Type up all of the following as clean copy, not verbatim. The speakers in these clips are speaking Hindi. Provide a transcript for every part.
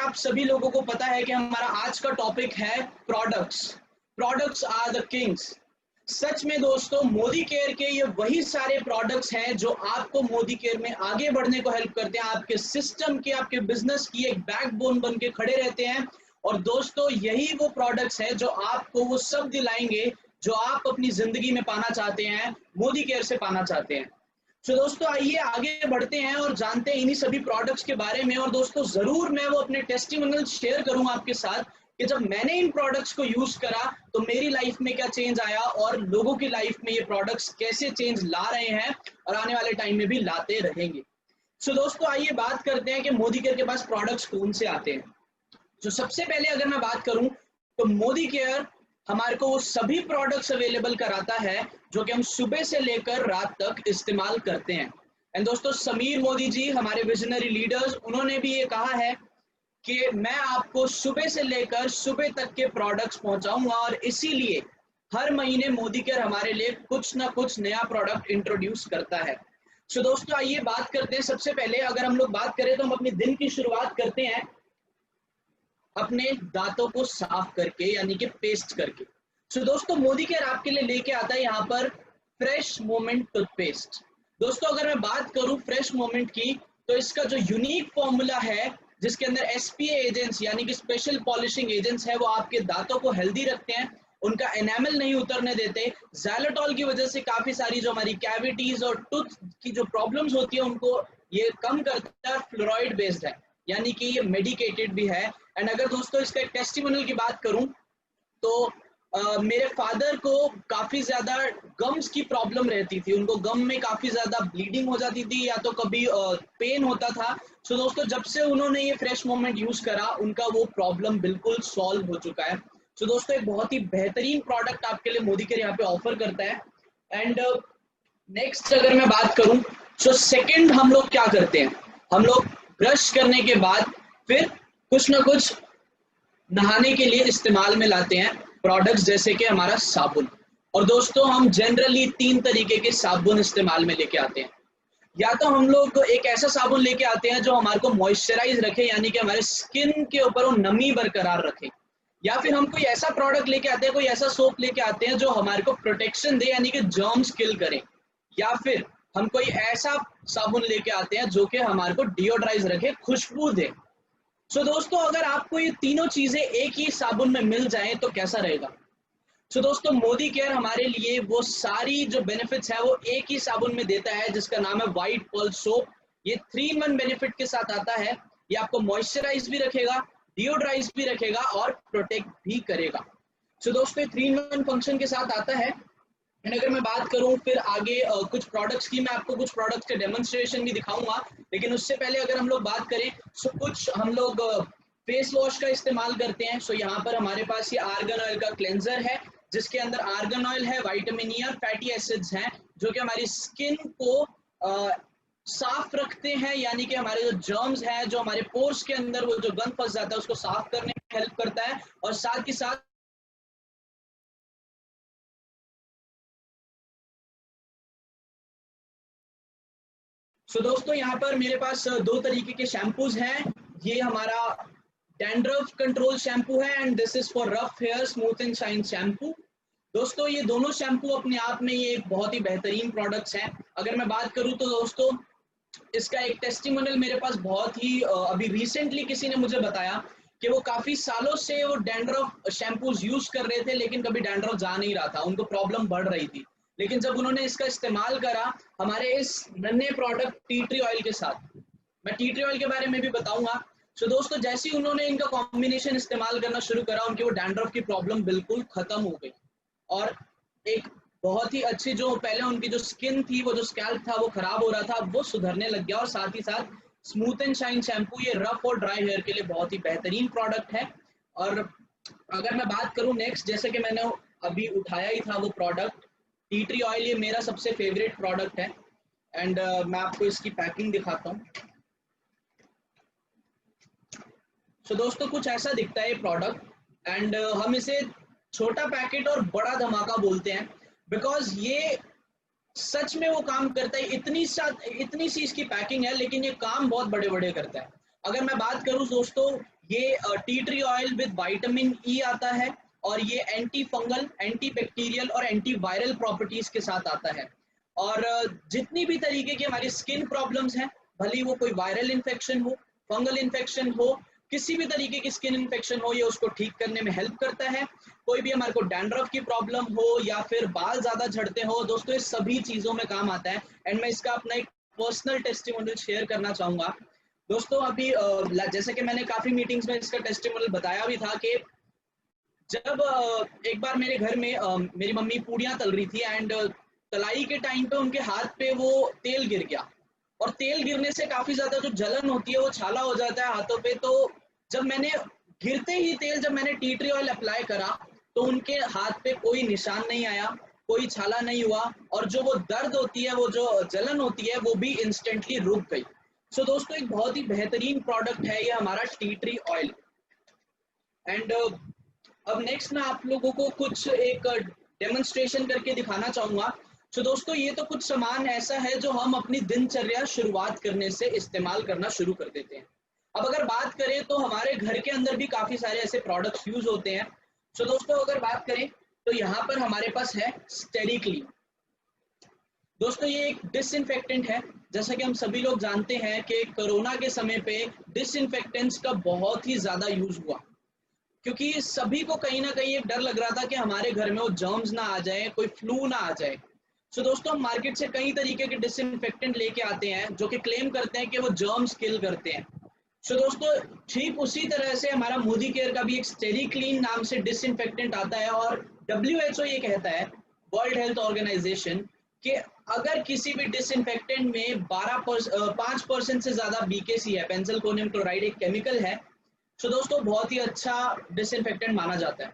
आप सभी लोगों को पता है कि हमारा आज का टॉपिक है products. Products are the kings. सच में दोस्तों, मोदी केयर के ये वही सारे प्रोडक्ट्स हैं जो आपको मोदी केयर में आगे बढ़ने को हेल्प करते हैं, आपके सिस्टम के, आपके बिजनेस की एक बैकबोन बन के खड़े रहते हैं। और दोस्तों, यही वो प्रोडक्ट्स हैं जो आपको वो सब दिलाएंगे जो आप अपनी जिंदगी में पाना चाहते हैं, मोदी केयर से पाना चाहते हैं। तो दोस्तों, आइए आगे बढ़ते हैं और जानते हैं इन्हीं सभी प्रोडक्ट्स के बारे में। और दोस्तों, जरूर मैं वो अपने टेस्टिमोनियल शेयर करूंगा आपके साथ कि जब मैंने इन प्रोडक्ट्स को यूज करा तो मेरी लाइफ में क्या चेंज आया और लोगों की लाइफ में ये प्रोडक्ट्स कैसे चेंज ला रहे हैं और आने वाले टाइम में भी लाते रहेंगे। सो दोस्तों, आइए बात करते हैं कि मोदी केयर के पास प्रोडक्ट्स कौन से आते हैं। तो सबसे पहले अगर मैं बात करूं तो मोदी केयर हमारे को वो सभी प्रोडक्ट्स अवेलेबल कराता है जो कि हम सुबह से लेकर रात तक इस्तेमाल करते हैं। एंड दोस्तों, समीर मोदी जी, हमारे विजनरी लीडर्स, उन्होंने भी ये कहा है कि मैं आपको सुबह से लेकर सुबह तक के प्रोडक्ट्स पहुंचाऊंगा और इसीलिए हर महीने मोदी केयर हमारे लिए कुछ ना कुछ नया प्रोडक्ट इंट्रोड्यूस करता है। सो दोस्तों, आइए बात करते हैं। सबसे पहले अगर हम लोग बात करें तो हम अपने दिन की शुरुआत करते हैं अपने दांतों को साफ करके, यानी कि पेस्ट करके। सो दोस्तों, मोदी केयर आपके लिए लेके आता है यहाँ पर फ्रेश मोमेंट टूथपेस्ट। दोस्तों, अगर मैं बात करूं फ्रेश मोमेंट की तो इसका जो यूनिक फॉर्मूला है जिसके अंदर एसपीए एजेंट्स यानी कि स्पेशल पॉलिशिंग एजेंट्स है, वो आपके दांतों को हेल्दी रखते हैं, उनका एनामल नहीं उतरने देते। ज़ाइलोटॉल की वजह से काफी सारी जो हमारी कैविटीज और टूथ की जो प्रॉब्लम्स होती है उनको ये कम करता है। फ्लोराइड बेस्ड है, यानी कि ये मेडिकेटेड भी है। एंड अगर दोस्तों इसका एक टेस्टिमोनियल की बात करूं तो मेरे फादर को काफी ज्यादा गम्स की प्रॉब्लम रहती थी, उनको गम में काफी ज्यादा ब्लीडिंग हो जाती थी या तो कभी पेन होता था। सो दोस्तों, जब से उन्होंने ये फ्रेश मोमेंट यूज करा उनका वो प्रॉब्लम बिल्कुल सॉल्व हो चुका है। सो दोस्तों, एक बहुत ही बेहतरीन प्रोडक्ट आपके लिए मोदी केयर यहाँ पे ऑफर करता है। एंड नेक्स्ट अगर मैं बात करूं तो सेकंड हम लोग क्या करते हैं, हम लोग ब्रश करने के बाद फिर कुछ ना कुछ नहाने के लिए इस्तेमाल में लाते हैं प्रोडक्ट्स, जैसे कि हमारा साबुन। और दोस्तों, हम जनरली 3 तरीके के साबुन इस्तेमाल में लेके आते हैं। या तो हम लोग एक ऐसा साबुन लेके आते हैं जो हमारे को मॉइस्चराइज रखे, यानी कि हमारे स्किन के ऊपर वो नमी बरकरार रखे। या फिर हम कोई ऐसा प्रोडक्ट लेके आते हैं, कोई ऐसा सोप लेके आते हैं जो हमारे को प्रोटेक्शन दे, यानी कि जर्म्स किल करे। या फिर हम कोई ऐसा साबुन लेके आते हैं जो कि हमारे को डिओड्राइज रखे, खुशबू दे। सो दोस्तों, अगर आपको ये तीनों चीजें एक ही साबुन में मिल जाएं तो कैसा रहेगा। सो दोस्तों, मोदी केयर हमारे लिए वो सारी जो बेनिफिट्स है वो एक ही साबुन में देता है जिसका नाम है व्हाइट पर्ल सोप। ये 3-in-1 बेनिफिट के साथ आता है। ये आपको मॉइस्चराइज भी रखेगा, डिओड्राइज भी रखेगा और प्रोटेक्ट भी करेगा। सो दोस्तों, 3-in-1 फंक्शन के साथ आता है। एंड अगर मैं बात करूं फिर आगे कुछ प्रोडक्ट्स की, मैं आपको कुछ प्रोडक्ट्स के डेमोन्स्ट्रेशन भी दिखाऊंगा। लेकिन उससे पहले अगर हम लोग बात करें तो कुछ हम लोग फेस वॉश का इस्तेमाल करते हैं। सो यहाँ पर हमारे पास ये आर्गन ऑयल का क्लेंजर है जिसके अंदर आर्गन ऑयल है, विटामिन ई और फैटी एसिड्स हैं जो कि हमारी स्किन को साफ रखते हैं, यानी कि हमारे जो जर्म्स हैं, जो हमारे पोर्स के अंदर वो जो गंद फंस जाता है उसको साफ करने में हेल्प करता है। और साथ ही साथ दोस्तों, यहाँ पर मेरे पास 2 तरीके के शैम्पूज हैं। ये हमारा डैंड्रफ कंट्रोल शैम्पू है and this is for rough hair smooth and shine shampoo. दोस्तों, ये दोनों शैम्पू अपने आप में ये एक बहुत ही बेहतरीन प्रोडक्ट्स हैं। अगर मैं बात करूं तो दोस्तों, इसका एक टेस्टिमोनियल मेरे पास बहुत ही अभी रिसेंटली किसी ने मुझे बताया कि वो काफी सालों से वो डैंड्रफ शैम्पूज यूज कर रहे थे लेकिन कभी डैंड्रफ जा नहीं रहा था, उनको प्रॉब्लम बढ़ रही थी। लेकिन जब उन्होंने इसका इस्तेमाल करा हमारे इस नन्हे प्रोडक्ट टी ट्री ऑयल के साथ, मैं टी ट्री ऑयल के बारे में भी बताऊंगा। सो दोस्तों, जैसे ही उन्होंने इनका कॉम्बिनेशन इस्तेमाल करना शुरू करा उनकी वो डैंड्रफ की प्रॉब्लम बिल्कुल खत्म हो गई और एक बहुत ही अच्छी जो पहले उनकी जो स्किन थी, वो जो स्कैल्प था वो खराब हो रहा था, वो सुधरने लग गया। और साथ ही साथ स्मूथ एंड शाइन शैम्पू ये रफ और ड्राई हेयर के लिए बहुत ही बेहतरीन प्रोडक्ट है। और अगर मैं बात करूं नेक्स्ट, जैसे कि मैंने अभी उठाया ही था वो प्रोडक्ट टी ट्री ऑयल, ये मेरा सबसे फेवरेट प्रोडक्ट है। एंड मैं आपको इसकी पैकिंग दिखाता हूँ। सो दोस्तों, कुछ ऐसा दिखता है ये प्रोडक्ट। एंड हम इसे छोटा पैकेट और बड़ा धमाका बोलते हैं बिकॉज ये सच में वो काम करता है। इतनी सी इसकी पैकिंग है लेकिन ये काम बहुत बड़े बड़े करता है। अगर मैं बात करूं दोस्तों, ये tea tree oil with vitamin E आता है और ये एंटी फंगल, एंटी बैक्टीरियल और एंटी वायरल प्रॉपर्टीज के साथ आता है। और जितनी भी तरीके की हमारी स्किन प्रॉब्लम्स हैं, भले वो कोई वायरल इन्फेक्शन हो, फंगल इन्फेक्शन हो, किसी भी तरीके की स्किन इन्फेक्शन हो, ये उसको ठीक करने में हेल्प करता है। कोई भी हमारे को डैंड्रफ की प्रॉब्लम हो या फिर बाल ज्यादा झड़ते हो, दोस्तों ये सभी चीजों में काम आता है। एंड मैं इसका अपना एक पर्सनल टेस्टिमोनियल शेयर करना चाहूंगा। दोस्तों अभी जैसे कि मैंने काफी मीटिंग्स में इसका टेस्टिमोनियल बताया भी था कि जब एक बार मेरे घर में मेरी मम्मी पूड़ियाँ तल रही थी एंड तलाई के टाइम पे उनके हाथ पे वो तेल गिर गया, और तेल गिरने से काफी ज्यादा जो जलन होती है वो छाला हो जाता है हाथों पे। तो जब मैंने गिरते ही तेल, जब मैंने टी ट्री ऑयल अप्लाई करा तो उनके हाथ पे कोई निशान नहीं आया, कोई छाला नहीं हुआ, और जो वो दर्द होती है, वो जो जलन होती है, वो भी इंस्टेंटली रुक गई। सो दोस्तों एक बहुत ही बेहतरीन प्रोडक्ट है ये हमारा टी ट्री ऑयल। एंड अब नेक्स्ट मैं आप लोगों को कुछ एक डेमोन्स्ट्रेशन करके दिखाना चाहूंगा। तो दोस्तों ये तो कुछ सामान ऐसा है जो हम अपनी दिनचर्या शुरुआत करने से इस्तेमाल करना शुरू कर देते हैं। अब अगर बात करें तो हमारे घर के अंदर भी काफी सारे ऐसे प्रोडक्ट्स यूज होते हैं। तो दोस्तों अगर बात करें तो यहाँ पर हमारे पास है स्टेरिक्लीन। दोस्तों ये एक डिसइंफेक्टेंट है। जैसा कि हम सभी लोग जानते हैं कि कोरोना के समय पे डिसइंफेक्टेंट्स का बहुत ही ज्यादा यूज हुआ, क्योंकि सभी को कहीं ना कहीं एक डर लग रहा था कि हमारे घर में वो जर्म्स ना आ जाए, कोई फ्लू ना आ जाए। सो दोस्तों हम मार्केट से कई तरीके के डिसइंफेक्टेंट लेके आते हैं जो कि क्लेम करते हैं कि वो जर्म्स किल करते हैं। सो दोस्तों ठीक उसी तरह से हमारा मोदी केयर का भी एक स्टेरिक्लीन नाम से डिसइंफेक्टेंट आता है, और WHO ये कहता है, वर्ल्ड हेल्थ ऑर्गेनाइजेशन, कि अगर किसी भी डिसइंफेक्टेंट में 5% से ज्यादा BKC है, बेंजोइल क्लोराइड एक केमिकल है, तो दोस्तों बहुत ही अच्छा डिसइंफेक्टेंट माना जाता है।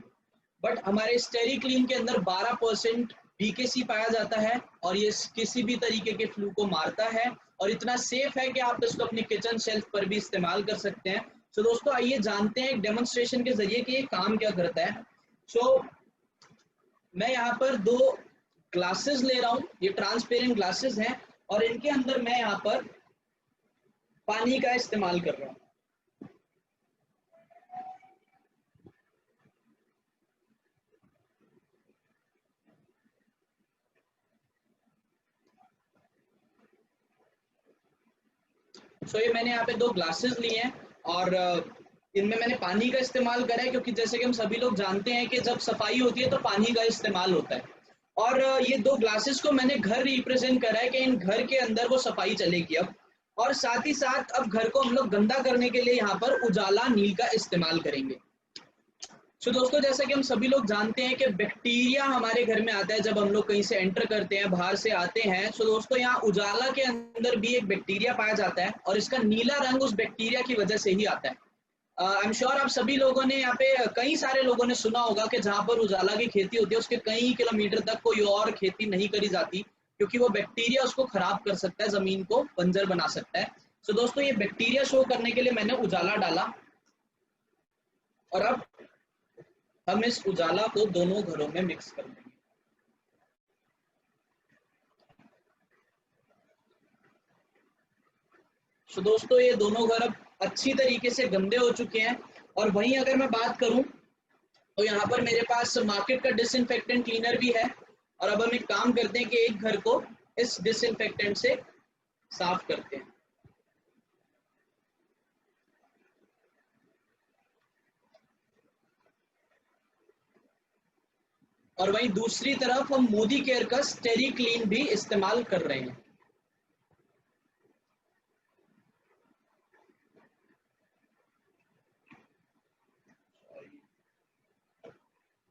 बट हमारे स्टेरिक्लीन के अंदर 12% BKC पाया जाता है, और ये किसी भी तरीके के फ्लू को मारता है, और इतना सेफ है कि आप इसको अपनी किचन शेल्फ पर भी इस्तेमाल कर सकते हैं। सो दोस्तों आइए जानते हैं एक डेमोन्स्ट्रेशन के जरिए कि ये काम क्या करता है। सो मैं यहाँ पर 2 ग्लासेस ले रहा हूँ, ये ट्रांसपेरेंट ग्लासेस हैं, और इनके अंदर मैं यहाँ पर पानी का इस्तेमाल कर रहा हूँ। सो ये मैंने यहाँ पे 2 ग्लासेस लिए हैं, और इनमें मैंने पानी का इस्तेमाल करा है, क्योंकि जैसे कि हम सभी लोग जानते हैं कि जब सफाई होती है तो पानी का इस्तेमाल होता है। और ये 2 ग्लासेस को मैंने घर रिप्रेजेंट करा है कि इन घर के अंदर वो सफाई चलेगी अब, और साथ ही साथ अब घर को हम लोग गंदा करने के लिए यहाँ पर उजाला नील का इस्तेमाल करेंगे। सो दोस्तों जैसा कि हम सभी लोग जानते हैं कि बैक्टीरिया हमारे घर में आता है जब हम लोग कहीं से एंटर करते हैं, बाहर से आते हैं। सो दोस्तों यहाँ उजाला के अंदर भी एक बैक्टीरिया पाया जाता है, और इसका नीला रंग उस बैक्टीरिया की वजह से ही आता है। आई एम श्योर आप सभी लोगों ने यहाँ पे, कई सारे लोगों ने सुना होगा कि जहाँ पर उजाला की खेती होती है उसके कई किलोमीटर तक कोई और खेती नहीं करी जाती, क्योंकि वो बैक्टीरिया उसको खराब कर सकता है, जमीन को बंजर बना सकता है। सो दोस्तों ये बैक्टीरिया शो करने के लिए मैंने उजाला डाला, और अब हम इस उजाला को दोनों घरों में मिक्स कर देंगे। तो दोस्तों ये दोनों घर अब अच्छी तरीके से गंदे हो चुके हैं। और वहीं अगर मैं बात करूं तो यहाँ पर मेरे पास मार्केट का डिसइंफेक्टेंट क्लीनर भी है, और अब हम एक काम करते हैं कि एक घर को इस डिसइंफेक्टेंट से साफ करते हैं। और वहीं दूसरी तरफ हम मोदी केयर का स्टेरिक्लीन भी इस्तेमाल कर रहे हैं।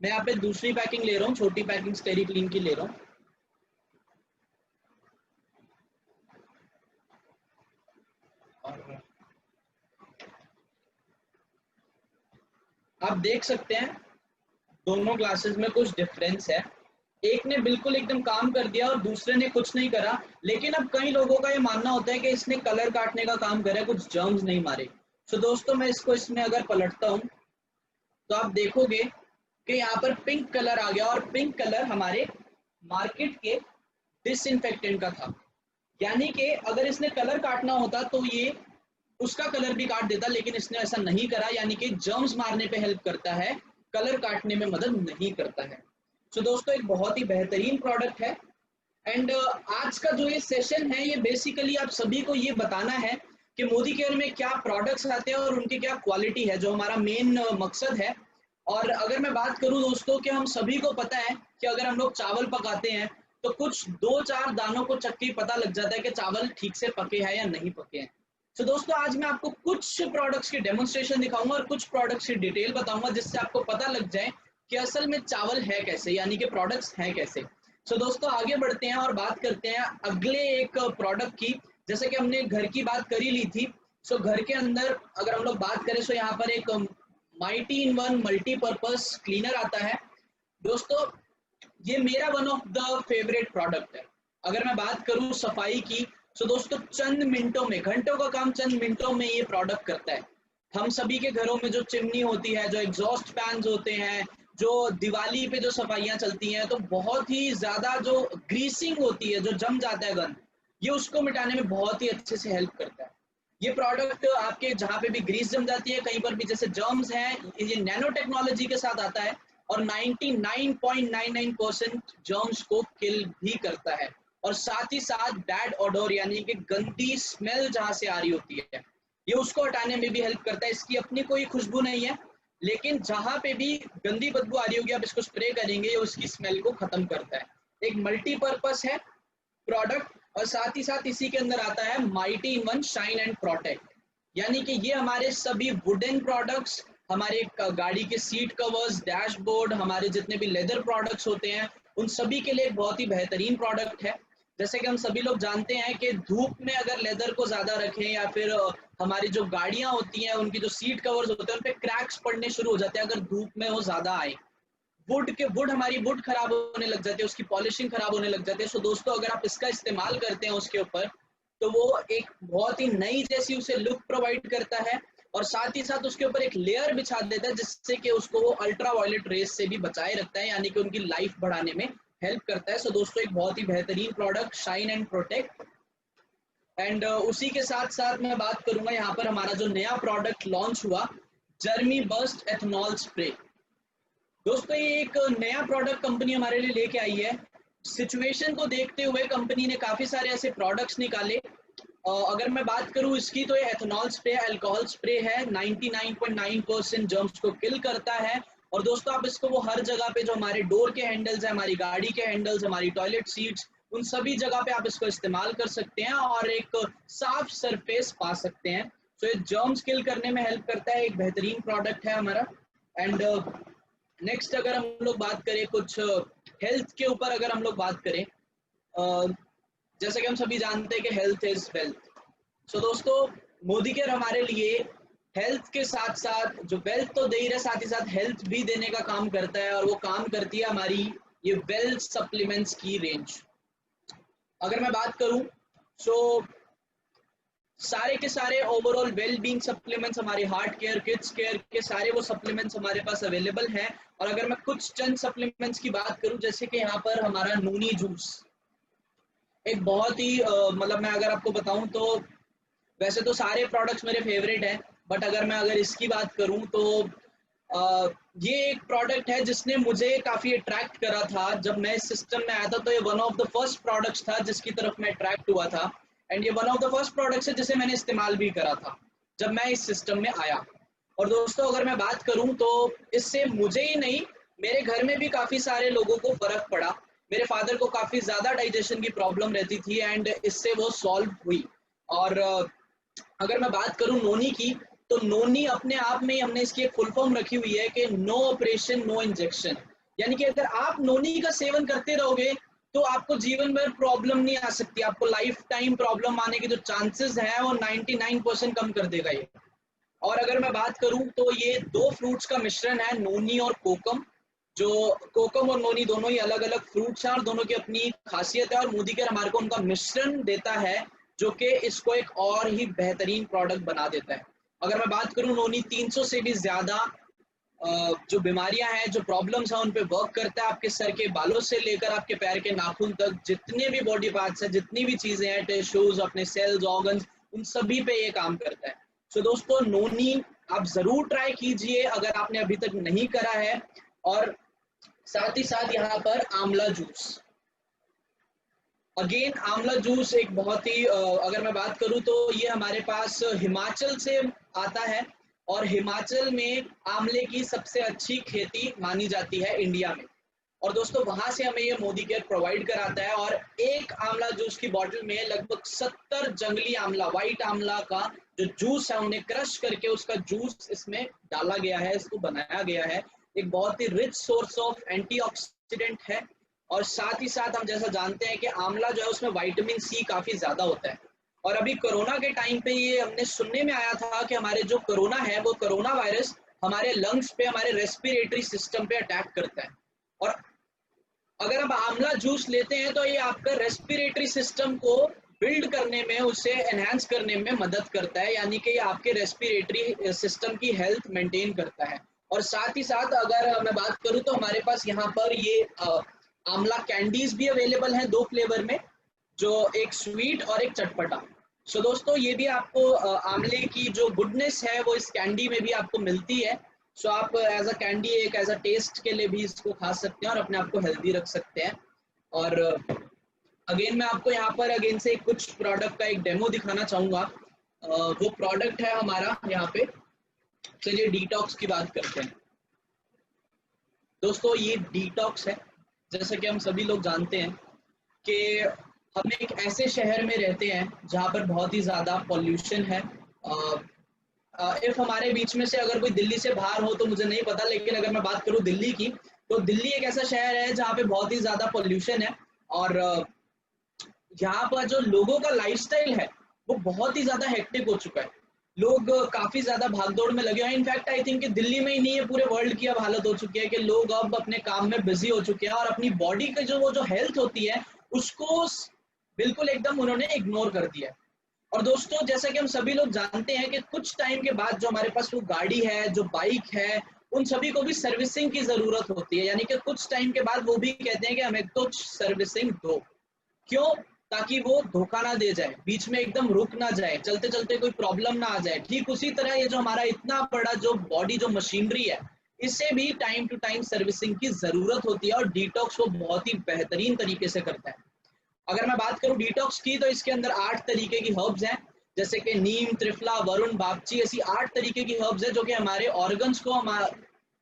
मैं यहाँ पे दूसरी पैकिंग ले रहा हूँ, छोटी पैकिंग स्टेरिक्लीन की ले रहा हूँ। आप देख सकते हैं दोनों ग्लासेस में कुछ डिफरेंस है, एक ने बिल्कुल एकदम काम कर दिया और दूसरे ने कुछ नहीं करा। लेकिन अब कई लोगों का ये मानना होता है कि इसने कलर काटने का काम करा, कुछ जर्म्स नहीं मारे। तो दोस्तों मैं इसको इसमें अगर पलटता हूँ तो आप देखोगे कि यहाँ पर पिंक कलर आ गया, और पिंक कलर हमारे मार्केट के डिसइंफेक्टेंट का था। यानी कि अगर इसने कलर काटना होता तो ये उसका कलर भी काट देता, लेकिन इसने ऐसा नहीं करा, यानी कि जर्म्स मारने पे हेल्प करता है, कलर काटने में मदद नहीं करता है। तो दोस्तों एक बहुत ही बेहतरीन प्रोडक्ट है। एंड आज का जो ये सेशन है ये बेसिकली आप सभी को ये बताना है कि मोदी केयर में क्या प्रोडक्ट्स आते हैं और उनकी क्या क्वालिटी है, जो हमारा मेन मकसद है। और अगर मैं बात करूं दोस्तों कि हम सभी को पता है कि अगर हम लोग चावल पकाते हैं तो कुछ 2-4 दानों को चख के पता लग जाता है कि चावल ठीक से पके हैं या नहीं पके हैं। तो दोस्तों आज मैं आपको कुछ प्रोडक्ट्स की डेमोन्स्ट्रेशन दिखाऊंगा और कुछ प्रोडक्ट्स की डिटेल बताऊंगा, जिससे आपको पता लग जाए कि असल में चावल है कैसे, यानी कि प्रोडक्ट्स हैं कैसे। सो दोस्तों आगे बढ़ते हैं और बात करते हैं अगले एक प्रोडक्ट की। जैसे कि हमने घर की बात कर ही ली थी, सो घर के अंदर अगर हम लोग बात करें, सो यहाँ पर एक mighty in one multipurpose cleaner आता है। दोस्तों ये मेरा one of the favourite product है। अगर मैं बात करूं सफाई की, तो दोस्तों चंद मिनटों में, घंटों का काम चंद मिनटों में ये प्रोडक्ट करता है। हम सभी के घरों में जो चिमनी होती है, जो एग्जॉस्ट फैंस होते हैं, जो दिवाली पे जो सफाइयां चलती हैं, तो बहुत ही ज्यादा जो ग्रीसिंग होती है, जो जम जाता है गंद, ये उसको मिटाने में बहुत ही अच्छे से हेल्प करता है। ये प्रोडक्ट आपके जहाँ पे भी ग्रीस जम जाती है, कहीं पर भी जैसे जर्म्स हैं, ये नैनो टेक्नोलॉजी के साथ आता है और 99.99% जर्म्स को किल भी करता है। और साथ ही साथ बैड ऑडोर यानी कि गंदी स्मेल जहाँ से आ रही होती है, ये उसको हटाने में भी हेल्प करता है। इसकी अपनी कोई खुशबू नहीं है, लेकिन जहाँ पे भी गंदी बदबू आ रही होगी आप इसको स्प्रे करेंगे, ये उसकी स्मेल को खत्म करता है। एक मल्टीपर्पस है प्रोडक्ट। और साथ ही साथ इसी के अंदर आता है mighty in one shine and protect, यानी कि ये हमारे सभी वुडन प्रोडक्ट्स, हमारे गाड़ी के सीट कवर्स, डैशबोर्ड, हमारे जितने भी लेदर प्रोडक्ट्स होते हैं, उन सभी के लिए एक बहुत ही बेहतरीन प्रोडक्ट है। जैसे कि हम सभी लोग जानते हैं कि धूप में अगर लेदर को ज्यादा रखें या फिर हमारी जो गाड़ियां होती हैं उनकी जो सीट कवर्स होते हैं उन पे क्रैक्स पड़ने शुरू हो जाते हैं अगर धूप में वो ज्यादा आए। वुड हमारी वुड खराब होने लग जाती है, उसकी पॉलिशिंग खराब होने लग जाती है। सो दोस्तों अगर आप इसका इस्तेमाल करते हैं उसके ऊपर, तो वो एक बहुत ही नई जैसी उसे लुक प्रोवाइड करता है और साथ ही साथ उसके ऊपर एक लेयर बिछा देता है जिससे कि उसको वो अल्ट्रा वायलेट रेस से भी बचाए रखता है, यानी कि उनकी लाइफ बढ़ाने में हेल्प करता है। सो दोस्तों एक बहुत ही बेहतरीन product shine and protect. And उसी के साथ साथ मैं बात करूंगा यहाँ पर हमारा जो नया प्रोडक्ट लॉन्च हुआ, जर्मी बर्स्ट एथनॉल स्प्रे। दोस्तों ये एक नया प्रोडक्ट कंपनी हमारे लिए लेके आई है। सिचुएशन को देखते हुए कंपनी ने काफी सारे ऐसे प्रोडक्ट्स निकाले। अगर मैं बात करूं इसकी, तो ये एथनॉल स्प्रे अल्कोहल स्प्रे है, 99.9% जर्म्स को किल करता है। और दोस्तों आप इसको वो हर जगह पे, जो हमारे डोर के हैंडल्स है, हमारी गाड़ी के हैंडल्स, हमारी टॉयलेट सीट्स, उन सभी जगह पे आप इसको इस्तेमाल कर सकते हैं और एक साफ सरफेस पा सकते हैं। तो ये जर्म्स किल करने में हेल्प करता है, एक बेहतरीन प्रोडक्ट है हमारा। एंड नेक्स्ट अगर हम लोग बात करें कुछ हेल्थ के ऊपर, अगर हम लोग बात करें, जैसे कि हम सभी जानते हैं कि हेल्थ इज वेल्थ। सो दोस्तों मोदी केयर हमारे लिए हेल्थ के साथ साथ जो वेल्थ तो दे ही रहे, साथ ही साथ हेल्थ भी देने का काम करता है, और वो काम करती है हमारी ये वेल्थ सप्लीमेंट्स की रेंज। अगर मैं बात करूं, सो सारे के सारे ओवरऑल वेल बीइंग सप्लीमेंट्स, हमारे हार्ट केयर, किड्स केयर के सारे वो सप्लीमेंट्स हमारे पास अवेलेबल हैं। और अगर मैं कुछ चंद सप्लीमेंट्स की बात करूं, जैसे कि यहाँ पर हमारा नूनी जूस, एक बहुत ही मतलब मैं अगर आपको बताऊं तो वैसे तो सारे प्रोडक्ट्स मेरे फेवरेट हैं, बट अगर इसकी बात करूं तो ये एक प्रोडक्ट है जिसने मुझे काफी अट्रैक्ट करा था। जब मैं इस सिस्टम में आया था तो ये one of the first products था जिसकी तरफ मैं अट्रैक्ट हुआ था। एंड ये one of the first products है जिसे मैंने इस्तेमाल भी करा था जब मैं इस सिस्टम में आया। और दोस्तों अगर मैं बात करूं तो इससे मुझे ही नहीं, मेरे घर में भी काफी सारे लोगों को फर्क पड़ा। मेरे फादर को काफी ज्यादा डाइजेशन की प्रॉब्लम रहती थी एंड इससे वो सॉल्व हुई। और अगर मैं बात करूं नोनी की, तो नोनी अपने आप में ही हमने इसकी एक फुल फॉर्म रखी हुई है कि नो ऑपरेशन नो इंजेक्शन, यानी कि अगर आप नोनी का सेवन करते रहोगे तो आपको जीवन भर प्रॉब्लम नहीं आ सकती, आपको लाइफ टाइम प्रॉब्लम आने के जो चांसेस हैं वो 99% कम कर देगा ये। और अगर मैं बात करूं तो ये दो फ्रूट्स का मिश्रण है, नोनी और कोकम। जो कोकम और नोनी दोनों ही अलग अलग फ्रूट्स हैं और दोनों की अपनी खासियत है, और मोदी केयर हमारे को उनका मिश्रण देता है जो कि इसको एक और ही बेहतरीन प्रोडक्ट बना देता है। अगर मैं बात करूं, नोनी 300 से भी ज्यादा जो बीमारियां हैं, जो प्रॉब्लम्स हैं, उन पे वर्क करता है। आपके सर के बालों से लेकर आपके पैर के नाखून तक, जितने भी बॉडी पार्ट्स हैं, जितनी भी चीजें हैं, टिश्यूज, अपने सेल्स, ऑर्गन्स, उन सभी पे ये काम करता है। सो दोस्तों नोनी आप जरूर ट्राई कीजिए अगर आपने अभी तक नहीं करा है। और साथ ही साथ यहाँ पर आंवला जूस, अगेन आंवला जूस एक बहुत ही अगर मैं बात करूं तो ये हमारे पास हिमाचल से आता है और हिमाचल में आंवले की सबसे अच्छी खेती मानी जाती है इंडिया में। और दोस्तों वहां से हमें ये मोदी केयर प्रोवाइड कराता है और एक आंवला जूस की बोतल में लगभग 70 जंगली आंवला, व्हाइट आंवला का जो जूस है उन्हें क्रश करके उसका जूस इसमें डाला गया है, इसको बनाया गया है। एक बहुत ही रिच सोर्स ऑफ एंटीऑक्सीडेंट है। और साथ ही साथ हम जैसा जानते हैं कि आंवला जो है उसमें विटामिन सी काफी ज्यादा होता है। और अभी कोरोना के टाइम पे ये हमने सुनने में आया था कि हमारे जो कोरोना है वो कोरोना वायरस हमारे लंग्स पे, हमारे रेस्पिरेटरी सिस्टम पे अटैक करता है। और अगर आप आंवला जूस लेते हैं तो ये आपका रेस्पिरेटरी सिस्टम को बिल्ड करने में, उसे एनहांस करने में मदद करता है, यानी कि ये आपके रेस्पिरेटरी सिस्टम की हेल्थ मेंटेन करता है। और साथ ही साथ अगर मैं बात करूं तो हमारे पास यहाँ पर ये आंवला कैंडीज भी अवेलेबल हैं 2 फ्लेवर में, जो एक स्वीट और एक चटपटा। सो दोस्तों ये भी आपको आंवले की जो गुडनेस है वो इस कैंडी में भी आपको मिलती है। सो आप एज अ कैंडी, एक एज अ टेस्ट के लिए भी इसको खा सकते हैं और अपने आप को हेल्दी रख सकते हैं। और अगेन मैं आपको यहाँ पर अगेन से कुछ प्रोडक्ट का एक डेमो दिखाना चाहूंगा। वो प्रोडक्ट है हमारा यहाँ पे, चलिए डिटॉक्स की बात करते हैं। दोस्तों ये डिटॉक्स है। जैसा कि हम सभी लोग जानते हैं कि हम एक ऐसे शहर में रहते हैं जहाँ पर बहुत ही ज़्यादा पॉल्यूशन है। इफ हमारे बीच में से अगर कोई दिल्ली से बाहर हो तो मुझे नहीं पता, लेकिन अगर मैं बात करूँ दिल्ली की, तो दिल्ली एक ऐसा शहर है जहाँ पे बहुत ही ज़्यादा पॉल्यूशन है। और यहाँ पर जो लोगों का लाइफस्टाइल है वो बहुत ही ज़्यादा हेक्टिक हो चुका है। लोग काफ़ी ज़्यादा भागदौड़ में लगे हैं। इनफैक्ट आई थिंक कि दिल्ली में ही नहीं है, पूरे वर्ल्ड की अब हालत हो चुकी है कि लोग अब अपने काम में बिजी हो चुके हैं और अपनी बॉडी का जो वो जो हेल्थ होती है उसको बिल्कुल एकदम उन्होंने इग्नोर कर दिया है। और दोस्तों जैसा कि हम सभी लोग जानते हैं कि कुछ टाइम के बाद जो हमारे पास वो गाड़ी है, जो बाइक है, उन सभी को भी सर्विसिंग की जरूरत होती है। यानी कि कुछ टाइम के बाद वो भी कहते हैं कि हमें तो सर्विसिंग दो। क्यों? ताकि वो धोखा ना दे जाए, बीच में एकदम रुक ना जाए, चलते चलते कोई प्रॉब्लम ना आ जाए। ठीक उसी तरह ये जो हमारा इतना बड़ा जो बॉडी, जो मशीनरी है, इसे भी टाइम टू टाइम सर्विसिंग की जरूरत होती है और डिटॉक्स को बहुत ही बेहतरीन तरीके से करता है। अगर मैं बात करूं डिटॉक्स की तो इसके अंदर 8 तरीके की हर्ब्स हैं, जैसे कि नीम, त्रिफला, वरुण, बागची, ऐसी 8 तरीके की हर्ब्स है जो कि हमारे ऑर्गन्स को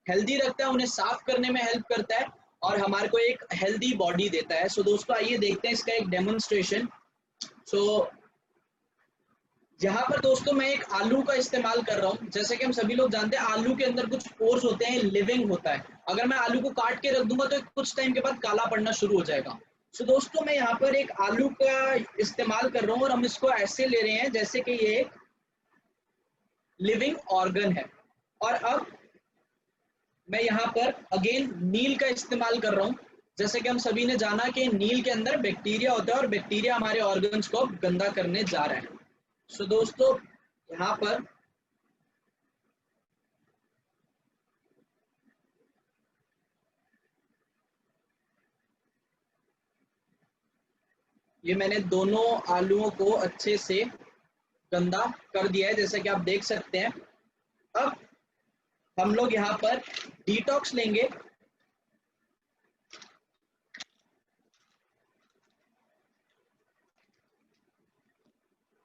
हेल्दी रखता है, उन्हें साफ करने में हेल्प करता है और हमारे को एक हेल्दी बॉडी देता है। सो दोस्तों आइए देखते हैं इसका एक डेमोन्स्ट्रेशन। सो यहाँ पर दोस्तों मैं एक आलू का इस्तेमाल कर रहा हूँ। जैसे कि हम सभी लोग जानते हैं आलू के अंदर कुछ पोर्स होते हैं, लिविंग होता है। अगर मैं आलू को काट के रख दूंगा तो कुछ टाइम के बाद काला पड़ना शुरू हो जाएगा। सो दोस्तों मैं यहाँ पर एक आलू का इस्तेमाल कर रहा हूँ और हम इसको ऐसे ले रहे हैं जैसे कि ये एक लिविंग ऑर्गन है। और अब मैं यहाँ पर अगेन नील का इस्तेमाल कर रहा हूँ। जैसे कि हम सभी ने जाना कि नील के अंदर बैक्टीरिया होता है और बैक्टीरिया हमारे ऑर्गन्स को गंदा करने जा रहा है। सो दोस्तों यहाँ पर ये मैंने दोनों आलूओं को अच्छे से गंदा कर दिया है, जैसे कि आप देख सकते हैं। अब हम लोग यहाँ पर डिटॉक्स लेंगे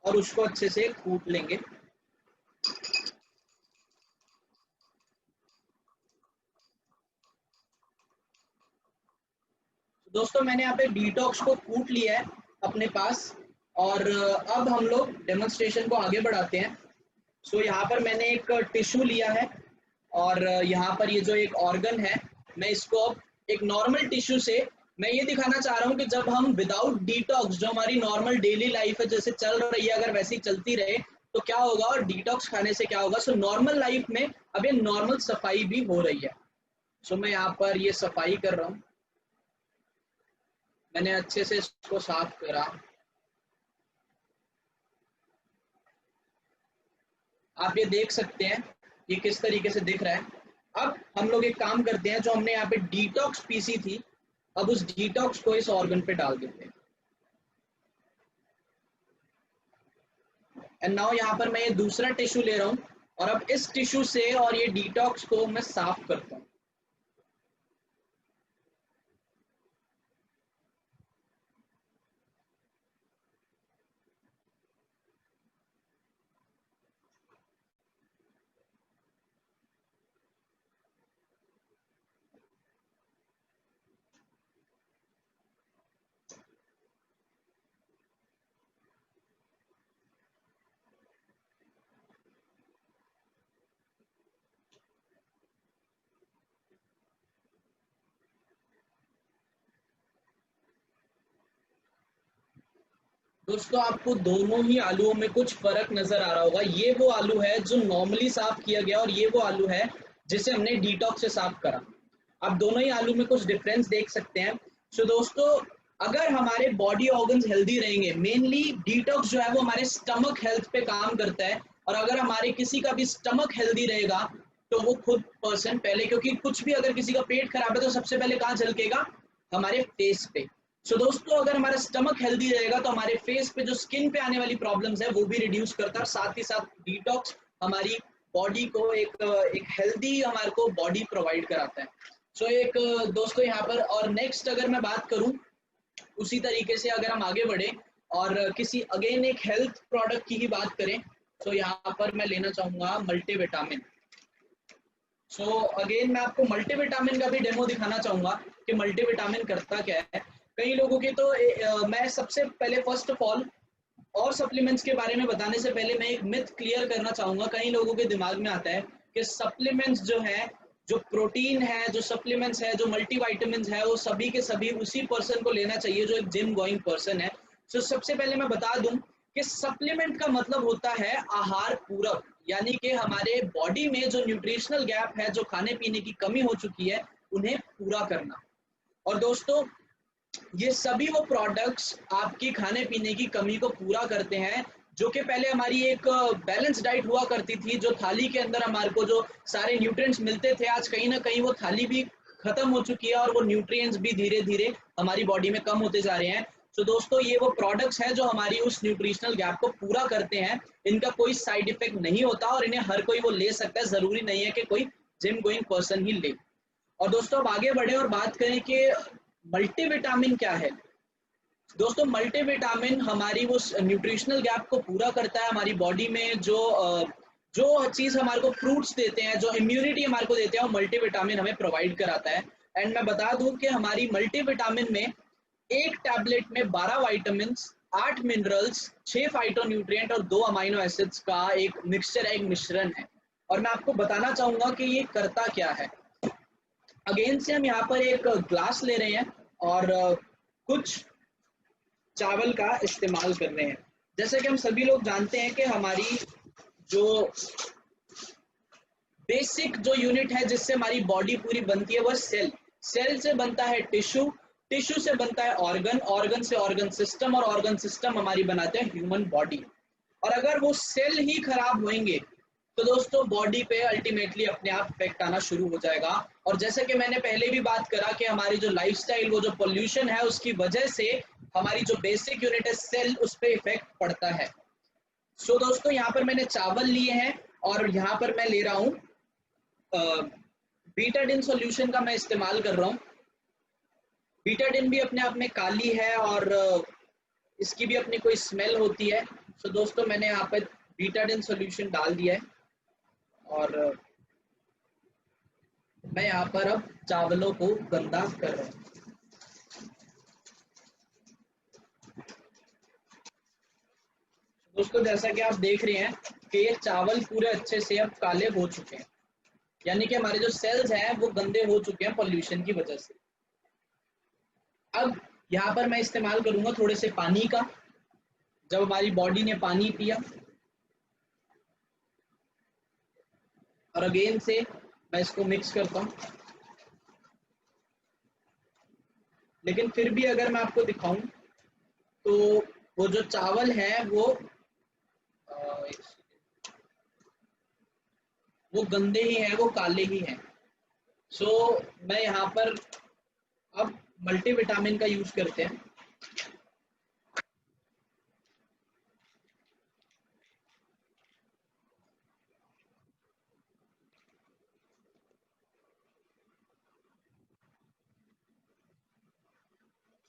और उसको अच्छे से कूट लेंगे। दोस्तों मैंने यहाँ पे डिटॉक्स को कूट लिया है अपने पास और अब हम लोग डेमोन्स्ट्रेशन को आगे बढ़ाते हैं। सो यहाँ पर मैंने एक टिश्यू लिया है और यहाँ पर ये जो एक ऑर्गन है, मैं इसको अब एक नॉर्मल टिश्यू से मैं ये दिखाना चाह रहा हूँ कि जब हम विदाउट डिटॉक्स, जो हमारी नॉर्मल डेली लाइफ है जैसे चल रही है, अगर वैसी चलती रहे तो क्या होगा और डिटॉक्स खाने से क्या होगा। सो नॉर्मल लाइफ में अब ये नॉर्मल सफाई भी हो रही है। सो मैं यहाँ पर ये सफाई कर रहा हूँ, मैंने अच्छे से इसको साफ करा। आप ये देख सकते हैं ये किस तरीके से दिख रहा है। अब हम लोग एक काम करते हैं, जो हमने यहाँ पे डिटॉक्स पीसी थी, अब उस डिटॉक्स को इस ऑर्गन पे डाल देते हैं। एंड नाउ यहाँ पर मैं ये दूसरा टिश्यू ले रहा हूँ और अब इस टिश्यू से और ये डिटॉक्स को मैं साफ करता हूँ। दोस्तों आपको दोनों ही आलूओं में कुछ फर्क नजर आ रहा होगा। ये वो आलू है जो नॉर्मली साफ किया गया और ये वो आलू है जिसे हमने डिटॉक्स से साफ करा। आप दोनों ही आलू में कुछ डिफरेंस देख सकते हैं। सो दोस्तों अगर हमारे बॉडी ऑर्गन्स हेल्दी रहेंगे, मेनली डिटॉक्स जो है वो हमारे स्टमक हेल्थ पे काम करता है, और अगर हमारे किसी का भी स्टमक हेल्दी रहेगा तो वो खुद पर्सन पहले, क्योंकि कुछ भी अगर किसी का पेट खराब है तो सबसे पहले कहाँ झलकेगा, हमारे फेस पे। सो दोस्तों अगर हमारा स्टमक हेल्दी रहेगा तो हमारे फेस पे जो स्किन पे आने वाली प्रॉब्लम्स है वो भी रिड्यूस करता है, साथ ही साथ डिटॉक्स हमारी बॉडी को एक हेल्दी हमारे को बॉडी प्रोवाइड कराता है। सो एक दोस्तों यहाँ पर, और नेक्स्ट अगर मैं बात करूँ उसी तरीके से अगर हम आगे बढ़े और किसी अगेन एक हेल्थ प्रोडक्ट की ही बात करें, तो यहाँ पर मैं लेना चाहूंगा मल्टीविटामिन। सो अगेन मैं आपको मल्टीविटामिन का भी डेमो दिखाना चाहूंगा कि मल्टीविटामिन करता क्या है। कई लोगों की तो मैं सबसे पहले फर्स्ट ऑफ ऑल और सप्लीमेंट्स के बारे में बताने से पहले मैं एक मिथ क्लियर करना चाहूंगा। कई लोगों के दिमाग में आता है कि सप्लीमेंट्स जो है, जो प्रोटीन है, जो सप्लीमेंट्स है, जो मल्टीविटामिन है, वो सभी के सभी उसी पर्सन को लेना चाहिए जो एक जिम गोइंग पर्सन है। सो सबसे पहले मैं बता दूं कि सप्लीमेंट का मतलब होता है आहार पूरक, यानी कि हमारे बॉडी में जो न्यूट्रिशनल गैप है, जो खाने पीने की कमी हो चुकी है, उन्हें पूरा करना। और दोस्तों ये सभी वो प्रोडक्ट्स आपकी खाने पीने की कमी को पूरा करते हैं, जो कि पहले हमारी एक बैलेंस डाइट हुआ करती थी, जो थाली के अंदर हमारे को जो सारे न्यूट्रिएंट्स मिलते थे, आज कहीं ना कहीं वो थाली भी खत्म हो चुकी है और वो न्यूट्रिएंट्स भी धीरे धीरे हमारी बॉडी में कम होते जा रहे हैं। तो दोस्तों ये वो प्रोडक्ट्स हैं जो हमारी उस न्यूट्रिशनल गैप को पूरा करते हैं। इनका कोई साइड इफेक्ट नहीं होता और इन्हें हर कोई वो ले सकता है, जरूरी नहीं है कि कोई जिम गोइंग पर्सन ही ले। और दोस्तों अब आगे बढ़े और बात करें कि मल्टीविटामिन क्या है। दोस्तों मल्टीविटामिन हमारी वो न्यूट्रिशनल गैप को पूरा करता है। हमारी बॉडी में जो चीज हमारे को फ्रूट्स देते हैं, जो इम्यूनिटी हमारे को देते हैं, वो मल्टीविटामिन हमें प्रोवाइड कराता है। एंड मैं बता दूं कि हमारी मल्टीविटामिन में एक टैबलेट में 12 वाइटामिन, 8 मिनरल्स, 6 फाइटोन्यूट्रिएंट और 2 अमाइनो एसिड्स का एक मिक्सचर है, एक मिश्रण है। और मैं आपको बताना चाहूंगा कि ये करता क्या है। अगेन से हम यहाँ पर एक ग्लास ले रहे हैं और कुछ चावल का इस्तेमाल कर रहे हैं। जैसे कि हम सभी लोग जानते हैं कि हमारी जो बेसिक जो यूनिट है जिससे हमारी बॉडी पूरी बनती है वह सेल। सेल से बनता है टिश्यू, टिश्यू से बनता है ऑर्गन, ऑर्गन से ऑर्गन सिस्टम, और ऑर्गन सिस्टम हमारी बनाते हैं ह्यूमन बॉडी। और अगर वो सेल ही खराब होंगे तो दोस्तों बॉडी पे अल्टीमेटली अपने आप इफेक्ट आना शुरू हो जाएगा। और जैसे कि मैंने पहले भी बात करा कि हमारी जो लाइफस्टाइल, वो जो पोल्यूशन है, उसकी वजह से हमारी जो बेसिक यूनिट है सेल, उस पर इफेक्ट पड़ता है। सो दोस्तों यहाँ पर मैंने चावल लिए हैं और यहाँ पर मैं ले रहा हूँ बीटाडिन सॉल्यूशन का मैं इस्तेमाल कर रहा हूँ। बीटाडिन भी अपने आप में काली है और इसकी भी अपनी कोई स्मेल होती है। सो दोस्तों मैंने यहाँ पर बीटाडिन सॉल्यूशन डाल दिया है और मैं यहाँ पर अब चावलों को गंदा कर रहा हूँ। दोस्तों जैसा कि आप देख रहे हैं कि ये चावल पूरे अच्छे से अब काले हो चुके हैं, यानी कि हमारे जो सेल्स हैं वो गंदे हो चुके हैं पॉल्यूशन की वजह से। अब यहाँ पर मैं इस्तेमाल करूंगा थोड़े से पानी का। जब हमारी बॉडी ने पानी पिया और अगेन से मैं इसको मिक्स करता हूँ, लेकिन फिर भी अगर मैं आपको दिखाऊं तो वो जो चावल है वो गंदे ही हैं, वो काले ही हैं। सो मैं यहाँ पर अब मल्टीविटामिन का यूज करते हैं।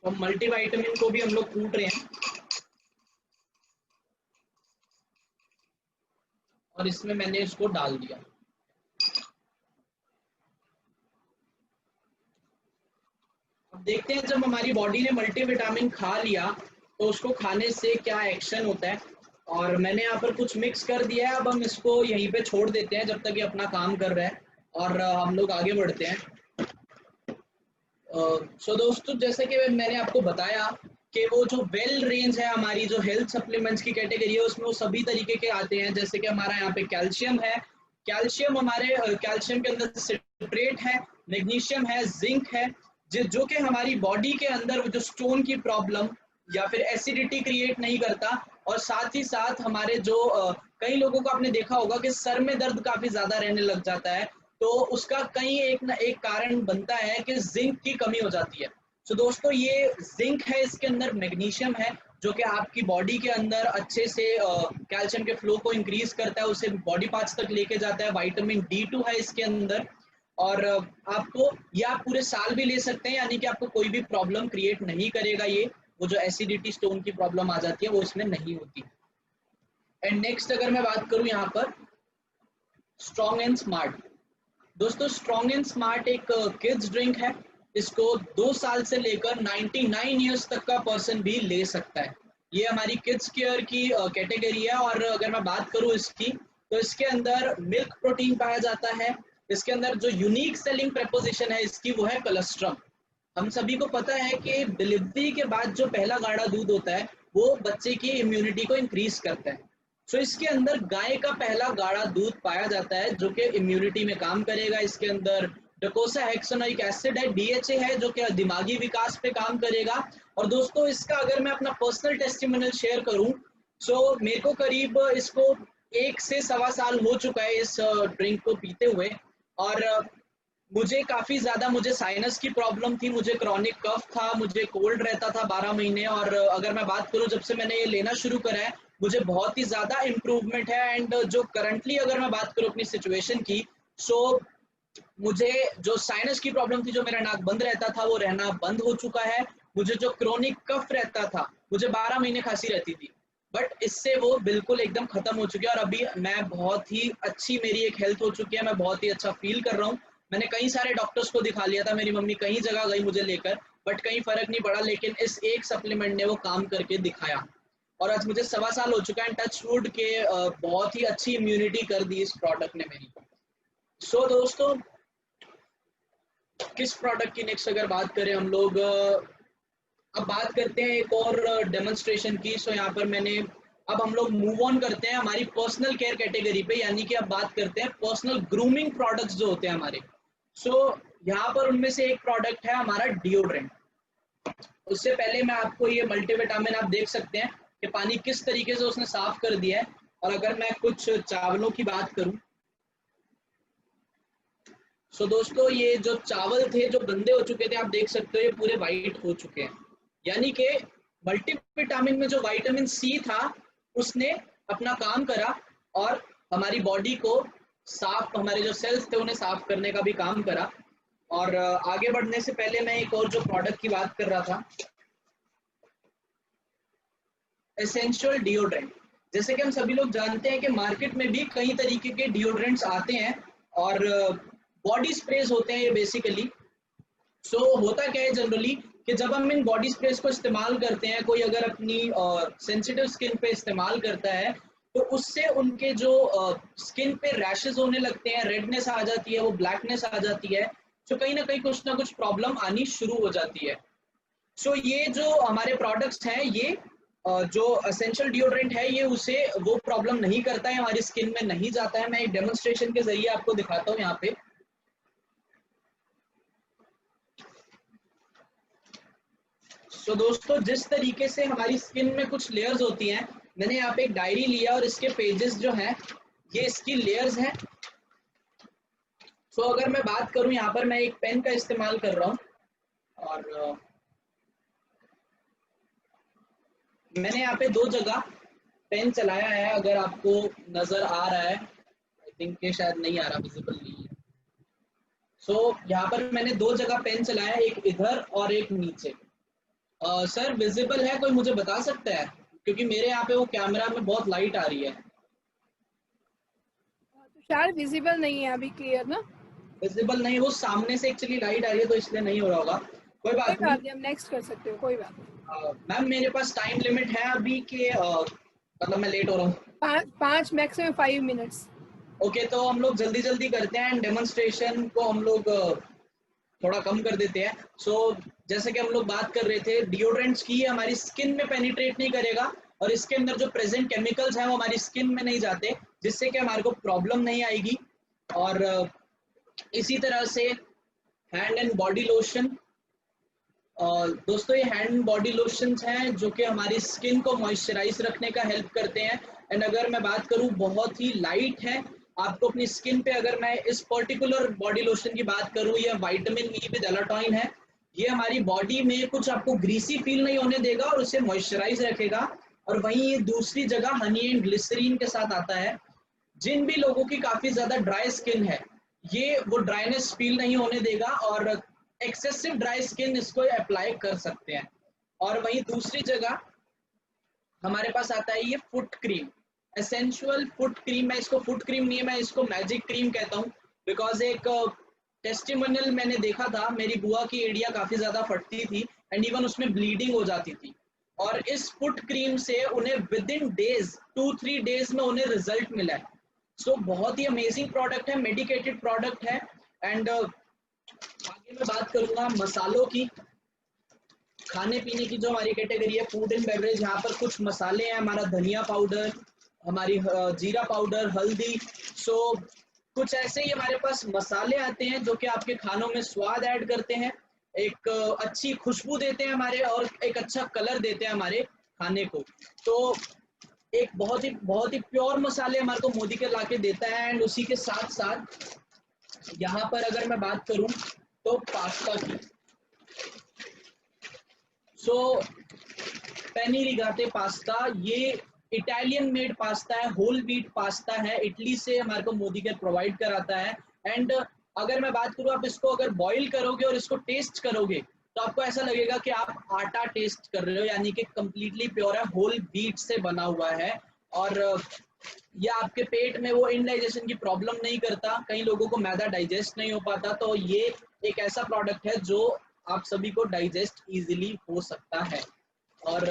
तो मल्टीविटामिन को भी हम लोग कूट रहे हैं और इसमें मैंने इसको डाल दिया। अब देखते हैं जब हमारी बॉडी ने मल्टीविटामिन खा लिया तो उसको खाने से क्या एक्शन होता है। और मैंने यहाँ पर कुछ मिक्स कर दिया है, अब हम इसको यहीं पे छोड़ देते हैं जब तक ये अपना काम कर रहा है और हम लोग आगे बढ़ते हैं। सो दोस्तों, जैसे कि मैंने आपको बताया कि वो जो वेल रेंज है हमारी जो हेल्थ सप्लीमेंट्स की कैटेगरी है उसमें वो सभी तरीके के आते हैं। जैसे कि हमारा यहाँ पे कैल्शियम है, कैल्शियम हमारे कैल्शियम के अंदर सिट्रेट है, मैग्नीशियम है, जिंक है, जो कि हमारी बॉडी के अंदर जो स्टोन की प्रॉब्लम या फिर एसिडिटी क्रिएट नहीं करता। और साथ ही साथ हमारे जो कई लोगों को आपने देखा होगा कि सर में दर्द काफी ज्यादा रहने लग जाता है, तो उसका कहीं एक ना एक कारण बनता है कि जिंक की कमी हो जाती है। तो दोस्तों ये जिंक है, इसके अंदर मैग्नीशियम है जो कि आपकी बॉडी के अंदर अच्छे से कैल्शियम के फ्लो को इंक्रीज करता है, उसे बॉडी पार्ट्स तक लेके जाता है। विटामिन D2 है इसके अंदर और आपको ये आप पूरे साल भी ले सकते हैं, यानी कि आपको कोई भी प्रॉब्लम क्रिएट नहीं करेगा। ये वो जो एसिडिटी स्टोन की प्रॉब्लम आ जाती है वो इसमें नहीं होती। एंड नेक्स्ट अगर मैं बात करूं यहाँ पर स्ट्रॉन्ग एंड स्मार्ट। दोस्तों स्ट्रॉन्ग एंड स्मार्ट एक किड्स ड्रिंक है, इसको 2 साल से लेकर 99 ईयर्स तक का पर्सन भी ले सकता है। ये हमारी किड्स केयर की कैटेगरी है। और अगर मैं बात करूं इसकी, तो इसके अंदर मिल्क प्रोटीन पाया जाता है। इसके अंदर जो यूनिक सेलिंग प्रपोजिशन है इसकी वो है कोलेस्ट्रॉल। हम सभी को पता है कि डिलीवरी के बाद जो पहला गाढ़ा दूध होता है वो बच्चे की इम्यूनिटी को इंक्रीज करता है। सो इसके अंदर गाय का पहला गाढ़ा दूध पाया जाता है जो कि इम्यूनिटी में काम करेगा। इसके अंदर डोकोसाहेक्सोनिक एसिड है, DHA है जो कि दिमागी विकास पे काम करेगा। और दोस्तों इसका अगर मैं अपना पर्सनल टेस्टिमोनियल शेयर करूं, सो मेरे को करीब इसको 1 से 1.25 साल हो चुका है इस ड्रिंक को पीते हुए। और मुझे साइनस की प्रॉब्लम थी, मुझे क्रॉनिक कफ था, मुझे कोल्ड रहता था 12 महीने। और अगर मैं बात करूं जब से मैंने ये लेना शुरू करा है मुझे बहुत ही ज़्यादा इम्प्रूवमेंट है। एंड जो करंटली अगर मैं बात करूं अपनी सिचुएशन की, सो मुझे जो साइनस की प्रॉब्लम थी, जो मेरा नाक बंद रहता था वो रहना बंद हो चुका है। मुझे जो क्रोनिक कफ रहता था, मुझे 12 महीने खांसी रहती थी, बट इससे वो बिल्कुल एकदम खत्म हो चुकी है। और अभी मैं बहुत ही अच्छी मेरी एक हेल्थ हो चुकी है, मैं बहुत ही अच्छा फील कर रहा हूँ। मैंने कई सारे डॉक्टर्स को दिखा लिया था, मेरी मम्मी कई जगह गई मुझे लेकर, बट कहीं फर्क नहीं पड़ा। लेकिन इस एक सप्लीमेंट ने वो काम करके दिखाया और आज मुझे 1.25 साल हो चुका है। टच वुड के बहुत ही अच्छी इम्यूनिटी कर दी इस प्रोडक्ट ने मेरी। सो दोस्तों, किस प्रोडक्ट की नेक्स्ट अगर बात करें हम लोग, अब बात करते हैं एक और डेमोन्स्ट्रेशन की। सो यहाँ पर मैंने, अब हम लोग मूव ऑन करते हैं हमारी पर्सनल केयर कैटेगरी पे, यानी कि अब बात करते हैं पर्सनल ग्रूमिंग प्रोडक्ट्स जो होते हैं हमारे। सो यहाँ पर उनमें से एक प्रोडक्ट है हमारा डिओड्रेंट। उससे पहले मैं आपको ये मल्टीविटामिन आप देख सकते हैं कि पानी किस तरीके से उसने साफ कर दिया है। और अगर मैं कुछ चावलों की बात करूं, सो दोस्तों ये जो चावल थे जो गंदे हो चुके थे आप देख सकते हो ये पूरे वाइट हो चुके हैं, यानी कि मल्टीविटामिन में जो विटामिन C था उसने अपना काम करा और हमारी बॉडी को साफ, हमारे जो सेल्स थे उन्हें साफ करने का भी काम करा। और आगे बढ़ने से पहले मैं एक और जो प्रोडक्ट की बात कर रहा था, एसेंशियल डिओड्रेंट। जैसे कि हम सभी लोग जानते हैं कि मार्केट में भी कई तरीके के डिओड्रेंट्स आते हैं और बॉडी स्प्रेज होते हैं ये बेसिकली। सो होता क्या है जनरली कि जब हम इन बॉडी स्प्रेस को इस्तेमाल करते हैं, कोई अगर अपनी सेंसिटिव स्किन पे इस्तेमाल करता है तो उससे उनके जो स्किन पे रैशेस होने लगते हैं, रेडनेस आ जाती है, वो ब्लैकनेस आ जाती है। तो कहीं ना कुछ प्रॉब्लम आनी शुरू हो जाती है। सो ये जो हमारे प्रोडक्ट्स हैं ये जो एसेंशियल डिओड्रेंट है ये उसे वो प्रॉब्लम नहीं करता है, हमारी स्किन में नहीं जाता है। मैं एक डेमोन्स्ट्रेशन के जरिए आपको दिखाता हूँ यहाँ पे। तो दोस्तों जिस तरीके से हमारी स्किन में कुछ लेयर्स होती हैं, मैंने यहाँ पे एक डायरी लिया और इसके पेजेस जो हैं ये इसकी लेयर्स हैं। सो अगर मैं बात करूं, यहाँ पर मैं एक पेन का इस्तेमाल कर रहा हूँ और मैंने यहाँ पे 2 जगह पेन चलाया है, अगर आपको नजर आ रहा है, आई थिंक ये शायद नहीं आ रहा, विजिबल नहीं है। सो यहाँ पर मैंने 2 जगह पेन चलाया, एक इधर और एक नीचे। सर विजिबल है, कोई मुझे बता सकता है? क्योंकि मेरे यहाँ पे वो कैमरा में बहुत लाइट आ रही है। तुषार विजिबल नहीं है अभी, क्लियर ना? विजिबल नहीं, वो सामने से एक्चुअली लाइट आ रही है तो इसलिए नहीं हो रहा होगा। कोई कोई बात नहीं। बात नहीं, हम नेक्स्ट कर सकते हो, कोई बात नहीं। मैम मेरे पास टाइम लिमिट है अभी के मतलब मैं लेट हो रहा हूँ। पाँच मैक्सिमम 5 मिनट्स। ओके, तो हम लोग जल्दी जल्दी करते हैं एंड डेमोन्स्ट्रेशन को हम लोग थोड़ा कम कर देते हैं। जैसे कि हम लोग बात कर रहे थे डिओड्रेंट्स की, हमारी स्किन में पेनिट्रेट नहीं करेगा और इसके अंदर जो प्रेजेंट केमिकल्स हैं वो हमारी स्किन में नहीं जाते, जिससे कि हमारे को प्रॉब्लम नहीं आएगी। और इसी तरह से हैंड एंड बॉडी लोशन, दोस्तों ये हैंड बॉडी लोशंस हैं जो कि हमारी स्किन को मॉइस्चराइज रखने का हेल्प करते हैं। एंड अगर मैं बात करूं, बहुत ही लाइट है। आपको अपनी स्किन पे, अगर मैं इस पर्टिकुलर बॉडी लोशन की बात करूं, ये विटामिन ई विद एलाटॉइन है। ये हमारी बॉडी में कुछ आपको ग्रीसी फील नहीं होने देगा और उसे मॉइस्चराइज रखेगा। और वहीं ये दूसरी जगह हनी एंड ग्लिसरीन के साथ आता है। जिन भी लोगों की काफी ज्यादा ड्राई स्किन है, ये वो ड्राइनेस फील नहीं होने देगा और एक्सेसिव ड्राई स्किन इसको अप्लाई कर सकते हैं। और वहीं दूसरी जगह हमारे पास आता है ये foot cream, essential foot cream. मैं इसको फुट क्रीम नहीं है, मैं इसको मैजिक क्रीम कहता हूँ। बिकॉज एक टेस्टिमोनियल मैंने देखा था, मेरी बुआ की एड़िया काफी ज्यादा फटती थी एंड इवन उसमें ब्लीडिंग हो जाती थी। और इस फुट क्रीम से उन्हें विद इन डेज, 2-3 डेज में उन्हें रिजल्ट मिला है। बहुत ही अमेजिंग प्रोडक्ट है, मेडिकेटेड प्रोडक्ट है। एंड आगे मैं बात करूंगा मसालों की, खाने पीने की। जो हमारी कैटेगरी है फूड एंड बेवरेज, यहाँ पर कुछ मसाले हैं, हमारा धनिया पाउडर, हमारी जीरा पाउडर, हल्दी। कुछ ऐसे ही हमारे पास मसाले आते हैं जो कि आपके खानों में स्वाद ऐड करते हैं, एक अच्छी खुशबू देते हैं हमारे, और एक अच्छा कलर देते हैं हमारे खाने को। तो एक बहुत ही प्योर मसाले हमारे को मोदी के लाके देता है। एंड उसी के साथ साथ यहाँ पर अगर मैं बात करूं तो पास्ता की, पेनी रिगाटे पास्ता, ये इटालियन मेड पास्ता है, होल व्हीट पास्ता है, इटली से हमारे को मोदी केयर प्रोवाइड कराता है। एंड अगर मैं बात करूं, आप इसको अगर बॉईल करोगे और इसको टेस्ट करोगे तो आपको ऐसा लगेगा कि आप आटा टेस्ट कर रहे हो, यानी कि कंप्लीटली प्योर है, होल व्हीट से बना हुआ है। और ये आपके पेट में वो इनडाइजेशन की प्रॉब्लम नहीं करता। कई लोगों को मैदा डाइजेस्ट नहीं हो पाता, तो ये एक ऐसा प्रोडक्ट है जो आप सभी को डाइजेस्ट इजीली हो सकता है। और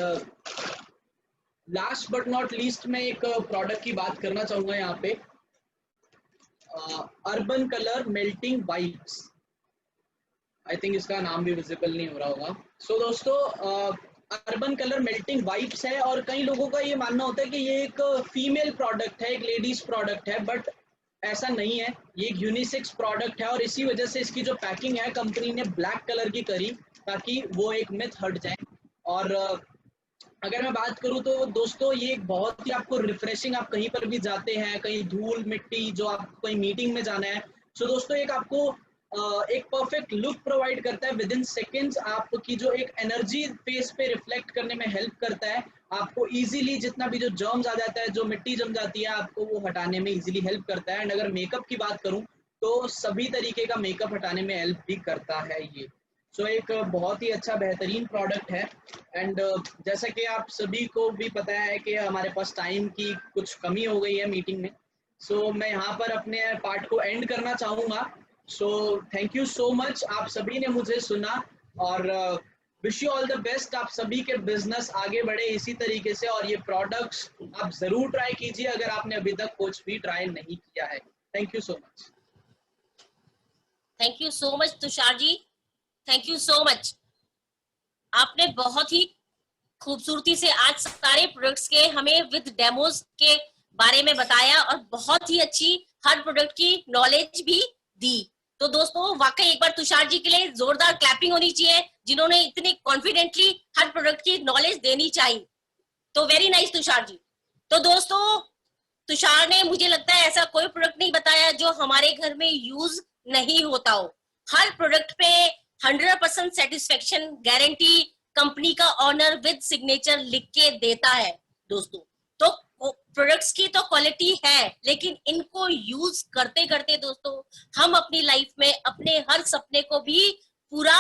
लास्ट बट नॉट लीस्ट मैं एक प्रोडक्ट की बात करना चाहूंगा यहाँ पे, urban colour melting wipes. I think इसका नाम भी विजिबल नहीं हो रहा होगा। दोस्तों अर्बन कलर मेल्टिंग वाइप्स है, और कई लोगों का ये मानना होता है कि ये एक फीमेल प्रोडक्ट है, एक लेडीज प्रोडक्ट है, बट ऐसा नहीं है। ये एक यूनिसेक्स प्रोडक्ट है और इसी वजह से इसकी जो पैकिंग है कंपनी ने ब्लैक कलर की करी, ताकि वो एक मिथ हट जाए। और अगर मैं बात करूं तो दोस्तों ये एक बहुत ही आपको रिफ्रेशिंग, आप कहीं पर भी जाते हैं, कहीं धूल मिट्टी, जो आपको कहीं मीटिंग में जाना है, दोस्तों एक आपको एक परफेक्ट लुक प्रोवाइड करता है। विद इन सेकेंड्स आपकी जो एक एनर्जी फेस पे रिफ्लेक्ट करने में हेल्प करता है। आपको इजीली जितना भी जो जर्म्स आ जाता है, जो मिट्टी जम जाती है, आपको वो हटाने में इजीली हेल्प करता है। एंड अगर मेकअप की बात करूं तो सभी तरीके का मेकअप हटाने में हेल्प भी करता है ये। एक बहुत ही अच्छा बेहतरीन प्रोडक्ट है। एंड जैसा कि आप सभी को भी पता है कि हमारे पास टाइम की कुछ कमी हो गई है मीटिंग में, मैं यहाँ पर अपने पार्ट को एंड करना चाहूँगा। थैंक यू सो मच, आप सभी ने मुझे सुना, और wish you all the best. आप सभी के बिजनेस आगे बढ़े इसी तरीके से, और ये प्रोडक्ट्स आप जरूर ट्राई कीजिए अगर आपने अभी तक कुछ भी ट्राई नहीं किया है। Thank you so much. Thank you so much Tushar ji, thank you so much. आपने बहुत ही खूबसूरती से आज सारे प्रोडक्ट्स के हमें विद डेमोज के बारे में बताया और बहुत ही अच्छी हर प्रोडक्ट की नॉलेज भी दी। तो दोस्तों वाकई एक बार तुषार जी के लिए जोरदार क्लैपिंग होनी चाहिए, जिन्होंने इतनी कॉन्फिडेंटली हर प्रोडक्ट की नॉलेज देनी चाहिए। तो वेरी नाइस तुषार जी। तो दोस्तों तुषार ने, मुझे लगता है ऐसा कोई प्रोडक्ट नहीं बताया जो हमारे घर में यूज नहीं होता हो। हर प्रोडक्ट पे 100% सेटिस्फेक्शन गारंटी कंपनी का ऑनर विद सिग्नेचर लिख के देता है दोस्तों। तो प्रोडक्ट्स की तो क्वालिटी है, लेकिन इनको यूज करते करते दोस्तों हम अपनी लाइफ में अपने हर सपने को भी पूरा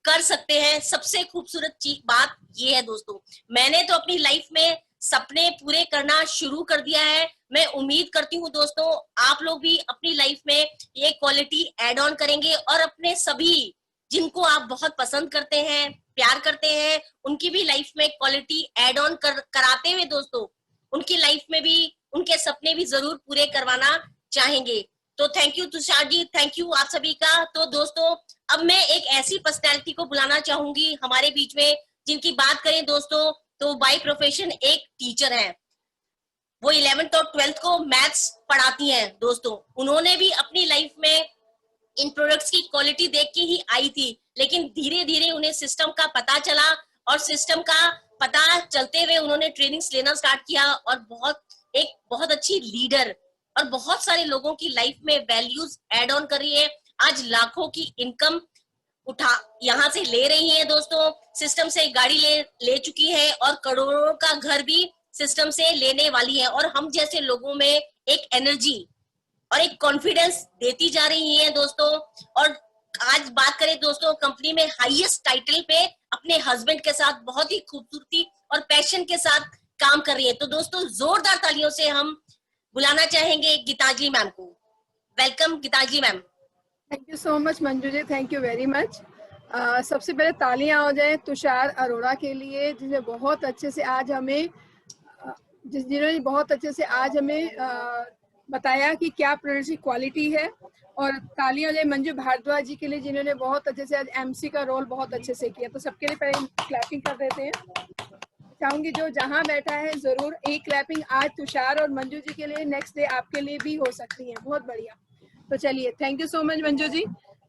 कर सकते हैं। सबसे खूबसूरत बात ये है दोस्तों, मैंने तो अपनी लाइफ में सपने पूरे करना शुरू कर दिया है। मैं उम्मीद करती हूँ दोस्तों आप लोग भी अपनी लाइफ में ये क्वालिटी ऐड ऑन करेंगे और अपने सभी जिनको आप बहुत पसंद करते हैं, प्यार करते हैं, उनकी भी लाइफ में क्वालिटी ऐड ऑन कराते हुए दोस्तों उनकी लाइफ में भी उनके सपने भी जरूर पूरे करवाना चाहेंगे। तो thank you Tushar ji, thank you आप सभी का। तो दोस्तों अब मैं एक ऐसी पर्सनैलिटी को बुलाना चाहूंगी हमारे बीच में जिनकी बात करें दोस्तों तो बाय प्रोफेशन एक टीचर है। वो 11th और 12th को मैथ्स पढ़ाती हैं दोस्तों। उन्होंने भी अपनी लाइफ में इन प्रोडक्ट्स की क्वालिटी देख के ही आई थी, लेकिन धीरे धीरे उन्हें सिस्टम का पता चला और सिस्टम का पता चलते हुए उन्होंने ट्रेनिंग्स लेना स्टार्ट किया और बहुत अच्छी लीडर और बहुत सारे लोगों की लाइफ में वैल्यूज ऐड ऑन कर रही है। आज लाखों की इनकम यहाँ से ले रही है दोस्तों, सिस्टम से गाड़ी ले चुकी है और करोड़ों का घर भी सिस्टम से लेने वाली है और हम जैसे लोगों में एक एनर्जी और एक कॉन्फिडेंस देती जा रही है दोस्तों। और आज बात करें दोस्तों कंपनी में हाईएस्ट टाइटल पे अपने हस्बैंड के साथ बहुत ही खूबसूरती और पैशन के साथ काम कर रही है। तो दोस्तों जोरदार तालियों से हम बुलाना चाहेंगे गीतांजलि मैम को। Welcome Geetanjali ma'am. Thank you so much Manju ji, thank you very much. सबसे पहले तालियां हो जाए तुषार अरोड़ा के लिए जिन्होंने बहुत अच्छे से आज हमें बताया कि क्या प्रोडक्ट की क्वालिटी है। और तालियां हो जाए मंजू भारद्वाज जी के लिए जिन्होंने बहुत अच्छे से आज एमसी का रोल बहुत अच्छे से किया। तो सबके लिए पहले क्लैपिंग कर देते हैं। चाहूंगी जो जहां बैठा है जरूर एक क्लैपिंग आज तुषार और मंजू जी के लिए, नेक्स्ट डे आपके लिए भी हो सकती है। बहुत बढ़िया। तो चलिए thank you so much Manju ji.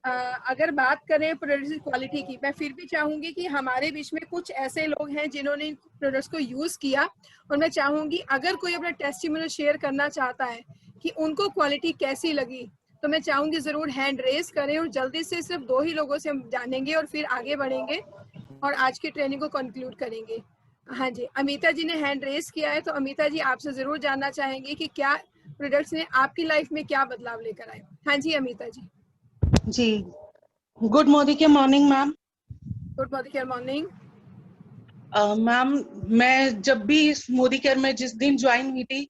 अगर बात करें प्रोडक्ट्स की क्वालिटी की, मैं फिर भी चाहूंगी कि हमारे बीच में कुछ ऐसे लोग हैं जिन्होंने प्रोडक्ट्स को यूज किया और मैं चाहूंगी अगर कोई अपना टेस्टिमोनियल शेयर करना चाहता है कि उनको क्वालिटी कैसी लगी तो मैं चाहूंगी जरूर हैंड रेस करें और जल्दी से सिर्फ 2 ही लोगों से हम जानेंगे और फिर आगे बढ़ेंगे और आज की ट्रेनिंग को कंक्लूड करेंगे। हाँ जी, अमिता जी ने हैंड रेस किया है, तो अमिता जी आपसे जरूर जानना चाहेंगे कि क्या प्रोडक्ट्स ने आपकी लाइफ में क्या बदलाव लेकर आए। हाँ जी अमिता जी। जी, good morning ma'am. Good morning. Ma'am मैं जब भी इस मोदी केयर में जिस दिन ज्वाइन हुई थी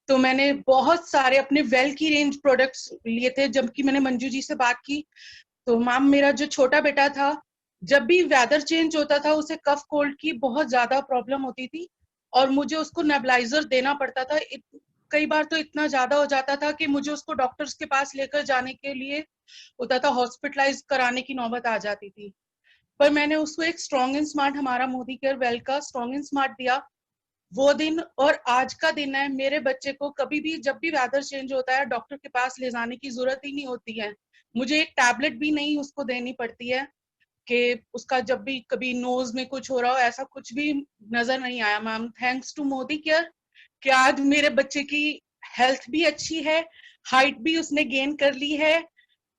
तो मैंने बहुत सारे अपने वेल की रेंज प्रोडक्ट्स लिए थे। जबकि मैंने मंजू जी से बात की तो मैम मेरा जो छोटा बेटा था जब भी वेदर चेंज होता था उसे कफ कोल्ड की बहुत ज्यादा प्रॉब्लम होती थी और मुझे उसको नेबुलाइजर देना पड़ता था। कई बार तो इतना ज्यादा हो जाता था कि मुझे उसको डॉक्टर्स के पास लेकर जाने के लिए होता था, हॉस्पिटलाइज कराने की नौबत आ जाती थी। पर मैंने उसको एक स्ट्रॉन्ग एंड स्मार्ट, हमारा मोदी केयर वेल का स्ट्रॉन्ग एंड स्मार्ट दिया। वो दिन और आज का दिन है, मेरे बच्चे को कभी भी जब भी वेदर चेंज होता है डॉक्टर के पास ले जाने की जरूरत ही नहीं होती है। मुझे एक टैबलेट भी नहीं उसको देनी पड़ती है कि उसका जब भी कभी नोज में कुछ हो रहा हो, ऐसा कुछ भी नजर नहीं आया ma'am. Thanks to Modicare कि आज मेरे बच्चे की हेल्थ भी अच्छी है, हाइट भी उसने गेन कर ली है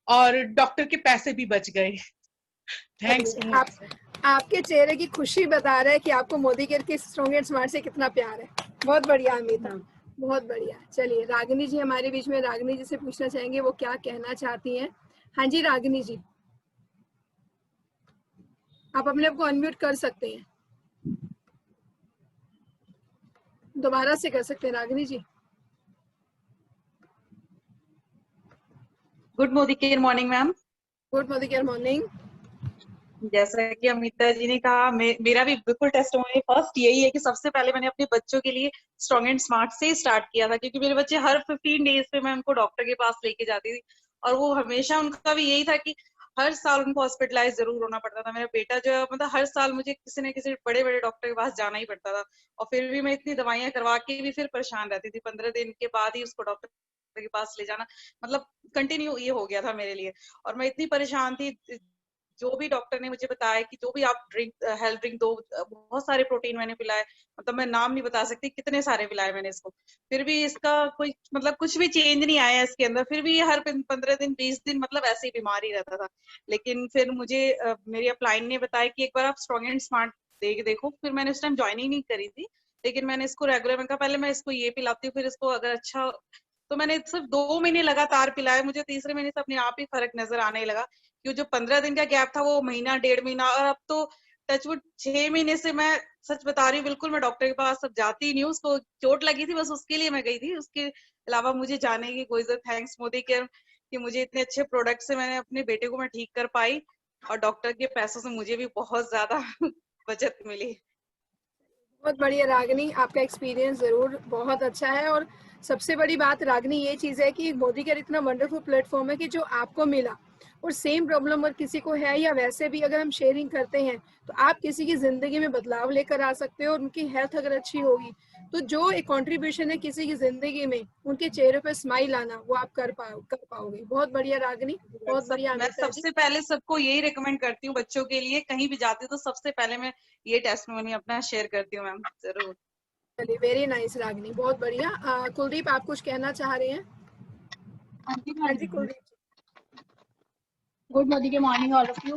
और डॉक्टर के पैसे भी बच गए। थैंक्स। आपके चेहरे की खुशी बता रहा है कि आपको मोदी केयर के स्ट्रॉन्ग एंड स्मार्ट से कितना प्यार है। बहुत बढ़िया अमिता, बहुत बढ़िया। चलिए रागिनी जी हमारे बीच में, रागिनी जी से पूछना चाहेंगे वो क्या कहना चाहती हैं। हाँ जी रागिनी जी, आप अपने आप को अनम्यूट कर सकते हैं, दोबारा से कर सकते हैं Ragini ji. Good Modicare morning ma'am. Good Modicare morning. जैसा कि अमिता जी ने कहा, मेरा भी बिल्कुल टेस्टिमोनी फर्स्ट यही है कि सबसे पहले मैंने अपने बच्चों के लिए स्ट्रॉन्ग एंड स्मार्ट से स्टार्ट किया था, क्योंकि मेरे बच्चे हर 15 डेज पे मैं उनको डॉक्टर के पास लेके जाती थी और वो हमेशा उनका भी यही था कि हर साल उनको हॉस्पिटलाइज जरूर होना पड़ता था। मेरा बेटा जो मतलब हर साल मुझे किसी न किसी बड़े बड़े डॉक्टर के पास जाना ही पड़ता था और फिर भी मैं इतनी दवाइयां करवा के भी फिर परेशान रहती थी। 15 दिन के बाद ही उसको डॉक्टर के पास ले जाना मतलब कंटिन्यू ये हो गया था मेरे लिए और मैं इतनी परेशान थी। जो भी डॉक्टर ने मुझे बताया कि जो भी आप हेल्थ ड्रिंक दो, बहुत सारे प्रोटीन मैंने पिलाए, मतलब मैं नाम नहीं बता सकती कितने सारे पिलाए मैंने इसको, फिर भी इसका कोई मतलब कुछ भी चेंज नहीं आया इसके अंदर। फिर भी हर 15 दिन 20 दिन मतलब ऐसे ही बीमार ही रहता था। लेकिन फिर मुझे मेरी अपलाइन ने बताया कि एक बार आप स्ट्रॉन्ग एंड स्मार्ट देखो। फिर मैंने उस टाइम ज्वाइनिंग नहीं करी थी, लेकिन मैंने इसको रेगुलर, मैंने कहा पहले मैं इसको ये पिलाती हूँ, फिर इसको अगर अच्छा, तो मैंने सिर्फ 2 महीने लगातार पिलाया। मुझे तीसरे महीने से अपने आप ही फर्क नजर आने लगा कि जो 15 दिन का गैप था वो महीना 1.5 महीना, और अब तो टचवुड 6 महीने से मैं सच बता रही हूँ, बिल्कुल मैं डॉक्टर के पास अब जाती नहीं हूँ। उसको चोट लगी थी, बस उसके लिए मैं गई थी, उसके अलावा मुझे जाने की कोई जरूरत। थैंक्स मोदी केयर कि मुझे इतने अच्छे प्रोडक्ट से मैंने अपने बेटे को मैं ठीक कर पाई, और डॉक्टर के पैसों से मुझे भी बहुत ज्यादा बचत मिली। बहुत बढ़िया रागिनी, आपका एक्सपीरियंस जरूर बहुत अच्छा है। और सबसे बड़ी बात रागिनी ये चीज है कि मोदी केयर इतना वंडरफुल प्लेटफॉर्म है कि जो आपको मिला और सेम प्रॉब्लम अगर किसी को है, या वैसे भी अगर हम शेयरिंग करते हैं तो आप किसी की जिंदगी में बदलाव लेकर आ सकते हो। और उनकी हेल्थ अगर अच्छी होगी तो जो एक कंट्रीब्यूशन है किसी की जिंदगी में, उनके चेहरे पे स्माइल आना, वो आप कर पाओगे। बहुत बढ़िया रागिनी, बहुत बढ़िया मैं अमिता जी। सबसे पहले सबको यही रिकमेंड करती हूँ, बच्चों के लिए कहीं भी जाती हूँ तो सबसे पहले मैं ये टेस्टिमोनी अपना शेयर करती हूँ मैम, जरूर। चलिए, वेरी नाइस रागिनी, बहुत बढ़िया। कुलदीप, आप कुछ कहना चाह रहे हैं? हाँ जी हाँ मैम, जी कुलदीप जी। गुड मोदी के मॉर्निंग ऑल ऑफ यू।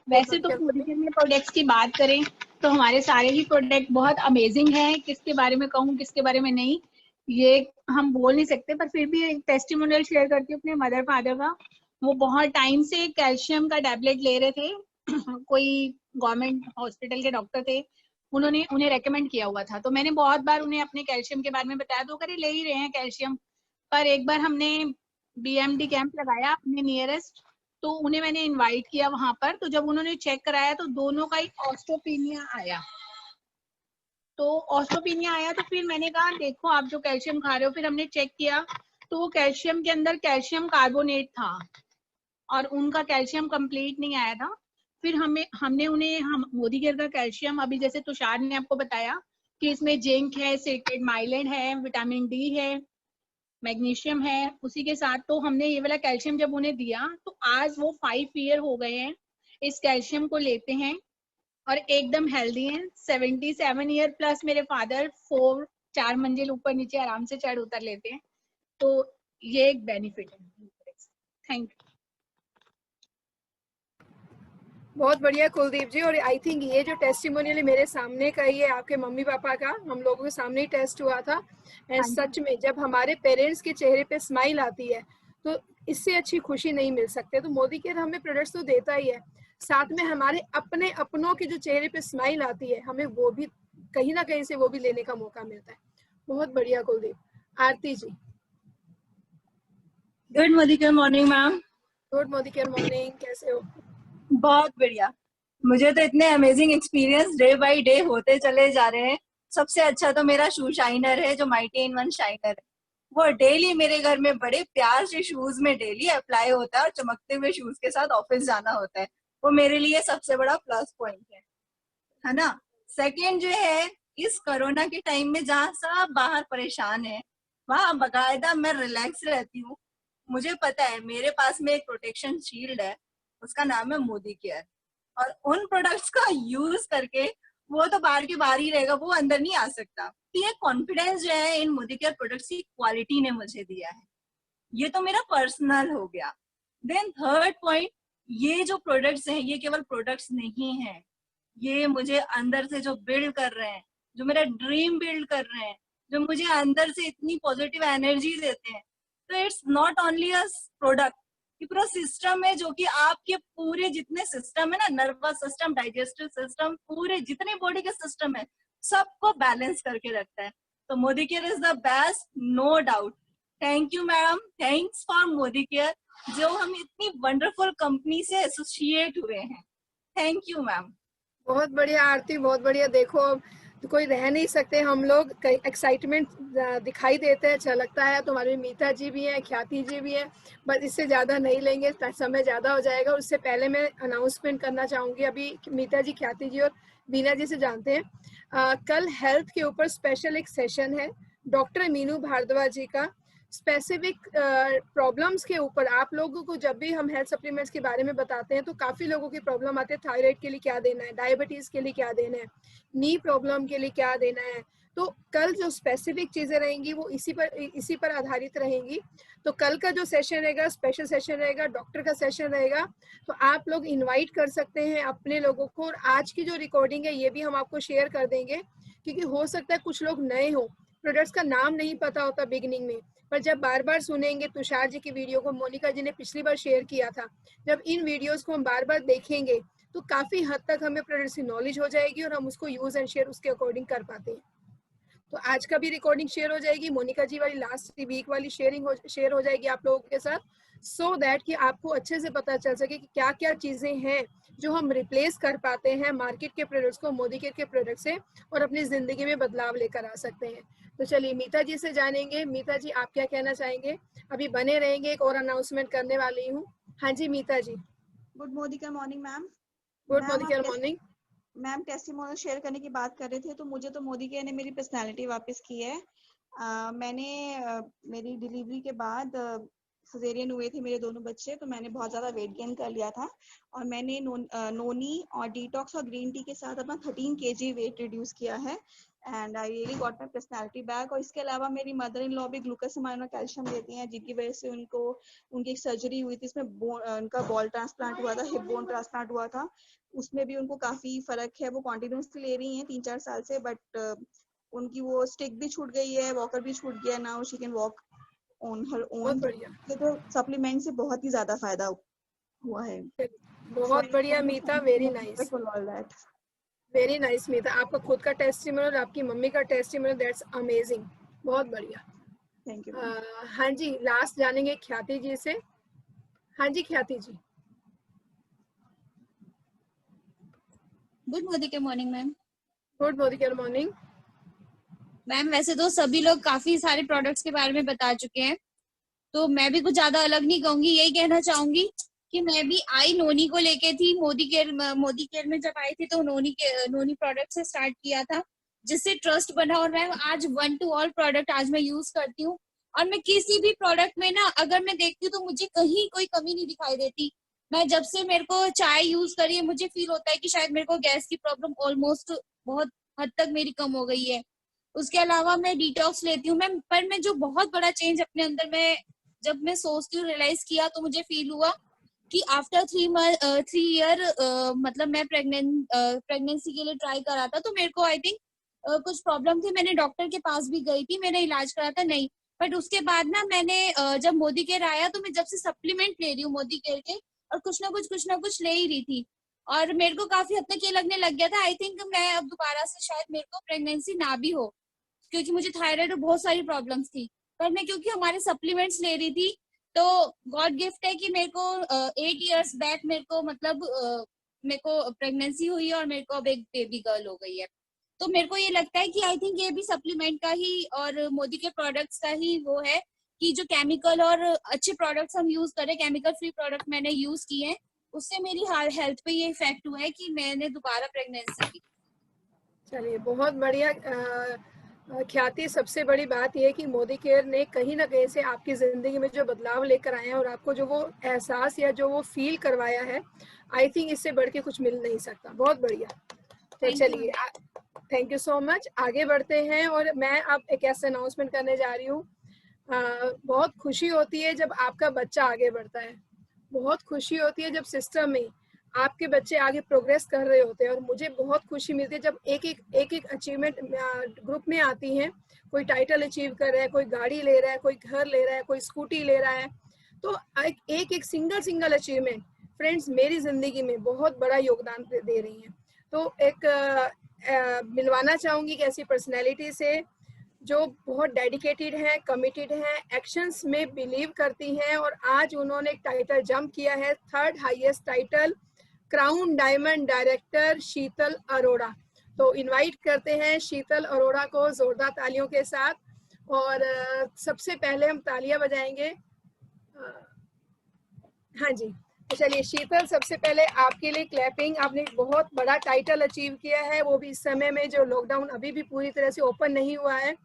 वैसे तो मोदी केयर में प्रोडक्ट्स की बात करें तो हमारे सारे ही प्रोडक्ट बहुत अमेजिंग हैं। किसके बारे में कहूँ किसके बारे में नहीं, ये हम बोल नहीं सकते, पर फिर भी एक टेस्टिमोनियल शेयर करती हूँ अपने मदर फादर का। वो बहुत टाइम से कैल्शियम का टैबलेट ले रहे थे कोई गवर्नमेंट हॉस्पिटल के डॉक्टर थे, उन्होंने उन्हें रेकमेंड किया हुआ था। तो मैंने बहुत बार उन्हें अपने कैल्शियम के बारे में बताया, तो करे ले ही रहे हैं कैल्शियम। पर एक बार हमने BMD कैंप लगाया अपने नियरेस्ट, तो उन्हें मैंने इनवाइट किया वहां पर। तो जब उन्होंने चेक कराया तो दोनों का ही ऑस्टोपीनिया आया। तो फिर मैंने कहा देखो आप जो कैल्शियम खा रहे हो, फिर हमने चेक किया तो वो कैल्शियम के अंदर कैल्शियम कार्बोनेट था और उनका कैल्शियम कंप्लीट नहीं आया था। फिर हमने उन्हें मोदी केयर का कैल्शियम, अभी जैसे तुषार ने आपको बताया कि इसमें जिंक है, सिलिकेट माइलेट है, विटामिन डी है, मैग्नीशियम है, उसी के साथ तो हमने ये वाला कैल्शियम जब उन्हें दिया तो आज वो 5 ईयर हो गए हैं इस कैल्शियम को लेते हैं और एकदम हेल्दी हैं। 77 ईयर प्लस मेरे फादर 4 मंजिल ऊपर नीचे आराम से चढ़ उतर लेते हैं। तो ये एक बेनिफिट है। Thank you. बहुत बढ़िया कुलदीप जी। और आई थिंक ये जो टेस्टिमोनियल मेरे सामने का ही है, आपके मम्मी पापा का, हम लोगों के सामने ही टेस्ट हुआ था। एंड सच में जब हमारे पेरेंट्स के चेहरे पे स्माइल आती है तो इससे अच्छी खुशी नहीं मिल सकते। तो मोदी केयर हमें प्रोडक्ट्स तो देता ही है, साथ में हमारे अपनों के जो चेहरे पे स्माइल आती है, हमें वो भी कहीं ना कहीं से वो भी लेने का मौका मिलता है। बहुत बढ़िया Kuldeep. Aarti ji. Good Modicare morning ma'am. Good Modicare morning, कैसे हो? बहुत बढ़िया, मुझे तो इतने amazing experience day by day होते चले जा रहे हैं। सबसे अच्छा तो मेरा शू शाइनर है, जो माइटी इन वन शाइनर है। वो डेली मेरे घर में बड़े प्यार से शूज में डेली अप्लाई होता है और चमकते हुए शूज के साथ ऑफिस जाना होता है। वो मेरे लिए सबसे बड़ा प्लस पॉइंट है ना। सेकेंड जो है, इस कोरोना के टाइम में जहाँ सब बाहर परेशान है, वहाँ बाकायदा मैं रिलैक्स रहती हूँ। मुझे पता है मेरे पास में एक प्रोटेक्शन शील्ड है, उसका नाम है मोदी केयर, और उन प्रोडक्ट्स का यूज करके वो तो बाहर के बाहर ही रहेगा, वो अंदर नहीं आ सकता। तो ये कॉन्फिडेंस जो है इन मोदी केयर प्रोडक्ट्स की क्वालिटी ने मुझे दिया है। ये तो मेरा पर्सनल हो गया। देन थर्ड पॉइंट, ये जो प्रोडक्ट्स हैं ये केवल प्रोडक्ट्स नहीं है, ये मुझे अंदर से जो बिल्ड कर रहे हैं, जो मेरा ड्रीम बिल्ड कर रहे हैं, जो मुझे अंदर से इतनी पॉजिटिव एनर्जी देते हैं। तो it's not only a product, ये पूरा सिस्टम है जो कि आपके पूरे जितने सिस्टम है ना, नर्वस सिस्टम, डाइजेस्टिव सिस्टम, पूरे जितने बॉडी के सिस्टम है सबको बैलेंस करके रखता है। तो Modicare is the best, no doubt. Thank you madam, thanks for Modicare, जो हम इतनी वंडरफुल कंपनी से एसोसिएट हुए हैं। Thank you ma'am. बहुत बढ़िया आरती, बहुत बढ़िया। देखो तो कोई रह नहीं सकते हम लोग, एक्साइटमेंट दिखाई देते हैं, अच्छा लगता है। तो हमारी मीता जी भी हैं, ख्याति जी भी हैं, बस इससे ज़्यादा नहीं लेंगे, समय ज़्यादा हो जाएगा। उससे पहले मैं अनाउंसमेंट करना चाहूँगी। अभी मीता जी, ख्याति जी और बीना जी से जानते हैं। कल हेल्थ के ऊपर स्पेशल एक सेशन है डॉक्टर मीनू भारद्वाज जी का, स्पेसिफिक प्रॉब्लम्स के ऊपर। आप लोगों को जब भी हम हेल्थ सप्लीमेंट्स के बारे में बताते हैं तो काफ़ी लोगों की प्रॉब्लम आती है, थायराइड के लिए क्या देना है, डायबिटीज़ के लिए क्या देना है, नी प्रॉब्लम के लिए क्या देना है। तो कल जो स्पेसिफिक चीज़ें रहेंगी वो इसी पर आधारित रहेंगी। तो कल का जो सेशन रहेगा स्पेशल सेशन रहेगा, डॉक्टर का सेशन रहेगा। तो आप लोग इन्वाइट कर सकते हैं अपने लोगों को। और आज की जो रिकॉर्डिंग है ये भी हम आपको शेयर कर देंगे, क्योंकि हो सकता है कुछ लोग नए हो, प्रोडक्ट्स का नाम नहीं पता होता बिगिनिंग में, पर जब बार बार सुनेंगे तुषार जी की वीडियो को, मोनिका जी ने पिछली बार शेयर किया था, जब इन वीडियोस को हम बार बार देखेंगे तो काफी हद तक हमें प्रोडक्ट्स की नॉलेज हो जाएगी और हम उसको यूज एंड शेयर उसके अकॉर्डिंग कर पाते हैं। तो आज का भी रिकॉर्डिंग शेयर हो जाएगी, मोनिका जी वाली लास्ट वीक वाली शेयर हो जाएगी आप लोगों के साथ, सो दैट कि आपको अच्छे से पता चल सके कि क्या क्या चीजें हैं जो हम रिप्लेस कर पाते हैं मार्केट के प्रोडक्ट्स को मोदी केयर के प्रोडक्ट से और अपनी जिंदगी में बदलाव लेकर आ सकते हैं। तो चलिए मीता जी से जानेंगे। मीता जी आप क्या कहना चाहेंगे? अभी बने रहेंगे, एक और अनाउंसमेंट करने वाली हूँ। हाँ जी Meeta ji. Good morning ma'am. Good morning. Ma'am testimonial share करने की बात कर रहे थे, तो मुझे तो मोदी केयर ने मेरी पर्सनालिटी वापस की है। मैंने मेरी डिलीवरी के बाद सिजेरियन हुए थे मेरे दोनों बच्चे, तो मैंने बहुत ज़्यादा वेट गेन कर लिया था और मैंने नोनी और डिटॉक्स और ग्रीन टी के साथ अपना 13 kg वेट रिड्यूस किया है and I really got my personality back. और इसके अलावा मेरी मदर इन लॉ भी ग्लूकोसामाइन और कैल्शियम देती हैं, जिनकी वजह से उनकी एक सर्जरी हुई थी, इसमें उनका बॉल ट्रांसप्लांट हुआ था, हिप बोन ट्रांसप्लांट हुआ था, उसमें भी उनको काफ़ी फर्क है। वो कॉन्टिन्यूसली ले रही हैं 3-4 साल से, बट उनकी वो स्टिक भी छूट गई है, वॉकर भी छूट गया, now she can walk on her own. तो सप्लीमेंट से बहुत ही ज्यादा फायदा हुआ है। बहुत बढ़िया मीता, वेरी नाइस, वेरी नाइस मीता। आपका खुद का टेस्टिमोनियल, आपकी मम्मी का टेस्टिमोनियल, दैट्स अमेजिंग, बहुत बढ़िया। Thank you. हाँ जी, लास्ट जानेंगे ख्याति जी से। हाँ जी Khyati ji. Good morning ma'am. Good morning ma'am. वैसे तो सभी लोग काफी सारे प्रोडक्ट्स के बारे में बता चुके हैं, तो मैं भी कुछ ज्यादा अलग नहीं कहूंगी। यही कहना चाहूंगी कि मैं भी आई नोनी को लेके थी, मोदी केयर में जब आई थी तो नोनी प्रोडक्ट से स्टार्ट किया था, जिससे ट्रस्ट बना और मैं आज 1 to all प्रोडक्ट आज मैं यूज करती हूँ। और मैं किसी भी प्रोडक्ट में ना अगर मैं देखती हूँ तो मुझे कहीं कोई कमी नहीं दिखाई देती। मैं जब से मेरे को चाय यूज करी है, मुझे फील होता है कि शायद मेरे को गैस की प्रॉब्लम ऑलमोस्ट बहुत हद तक मेरी कम हो गई है। उसके अलावा मैं डिटॉक्स लेती हूँ मैम, पर मैं जो बहुत बड़ा चेंज अपने अंदर में जब मैं सोचती हूँ रियलाइज किया, तो मुझे फील हुआ कि आफ्टर 3 ईयर मतलब मैं प्रेगनेंसी के लिए ट्राई करा था, तो मेरे को आई थिंक कुछ प्रॉब्लम थी। मैंने डॉक्टर के पास भी गई थी, मैंने इलाज करा था, नहीं। बट उसके बाद ना मैंने जब मोदी केयर आया तो मैं जब से सप्लीमेंट ले रही हूँ मोदी केयर के, और कुछ ना कुछ ले ही रही थी, और मेरे को काफी हद तक ये लगने लग गया था आई थिंक मैं अब दोबारा से शायद मेरे को प्रेगनेंसी ना भी हो, क्योंकि मुझे थायराइड और बहुत सारी प्रॉब्लम्स थी। पर मैं क्योंकि हमारे सप्लीमेंट्स ले रही थी, तो गॉड गिफ्ट है कि मेरे को 8 years बैक मेरे को प्रेगनेंसी हुई और मेरे को अब एक बेबी गर्ल हो गई है। तो मेरे को ये लगता है कि आई थिंक ये भी सप्लीमेंट का ही और मोदी के प्रोडक्ट्स का ही वो है कि जो केमिकल और अच्छे प्रोडक्ट्स हम यूज करें, केमिकल फ्री प्रोडक्ट मैंने यूज किए हैं, उससे मेरी हेल्थ पे ये इफेक्ट हुआ है कि मैंने दोबारा प्रेगनेंसी की। चलिए बहुत बढ़िया ख्याति। सबसे बड़ी बात यह है कि मोदी केयर ने कहीं ना कहीं से आपकी जिंदगी में जो बदलाव लेकर आए हैं और आपको जो वो एहसास या जो वो फील करवाया है, आई थिंक इससे बढ़ के कुछ मिल नहीं सकता। बहुत बढ़िया। तो चलिए थैंक यू सो मच, आगे बढ़ते हैं। और मैं अब एक ऐसा अनाउंसमेंट करने जा रही हूँ। बहुत खुशी होती है जब आपका बच्चा आगे बढ़ता है, बहुत खुशी होती है जब सिस्टम में आपके बच्चे आगे प्रोग्रेस कर रहे होते हैं, और मुझे बहुत खुशी मिलती है जब एक अचीवमेंट ग्रुप में आती हैं। कोई टाइटल अचीव कर रहा है, कोई गाड़ी ले रहा है, कोई घर ले रहा है, कोई स्कूटी ले रहा है। तो एक सिंगल अचीवमेंट फ्रेंड्स मेरी जिंदगी में बहुत बड़ा योगदान दे रही है। तो एक मिलवाना चाहूंगी कि ऐसी पर्सनैलिटी से जो बहुत डेडिकेटेड है, कमिटेड है, एक्शंस में बिलीव करती हैं, और आज उन्होंने एक टाइटल जंप किया है, 3rd highest title, crown diamond director Sheetal Arora. तो इनवाइट करते हैं शीतल अरोड़ा को जोरदार तालियों के साथ। और सबसे पहले हम तालियां बजाएंगे। हाँ जी, तो चलिए शीतल, सबसे पहले आपके लिए क्लैपिंग। आपने बहुत बड़ा टाइटल अचीव किया है, वो भी इस समय में जो लॉकडाउन अभी भी पूरी तरह से ओपन नहीं हुआ है,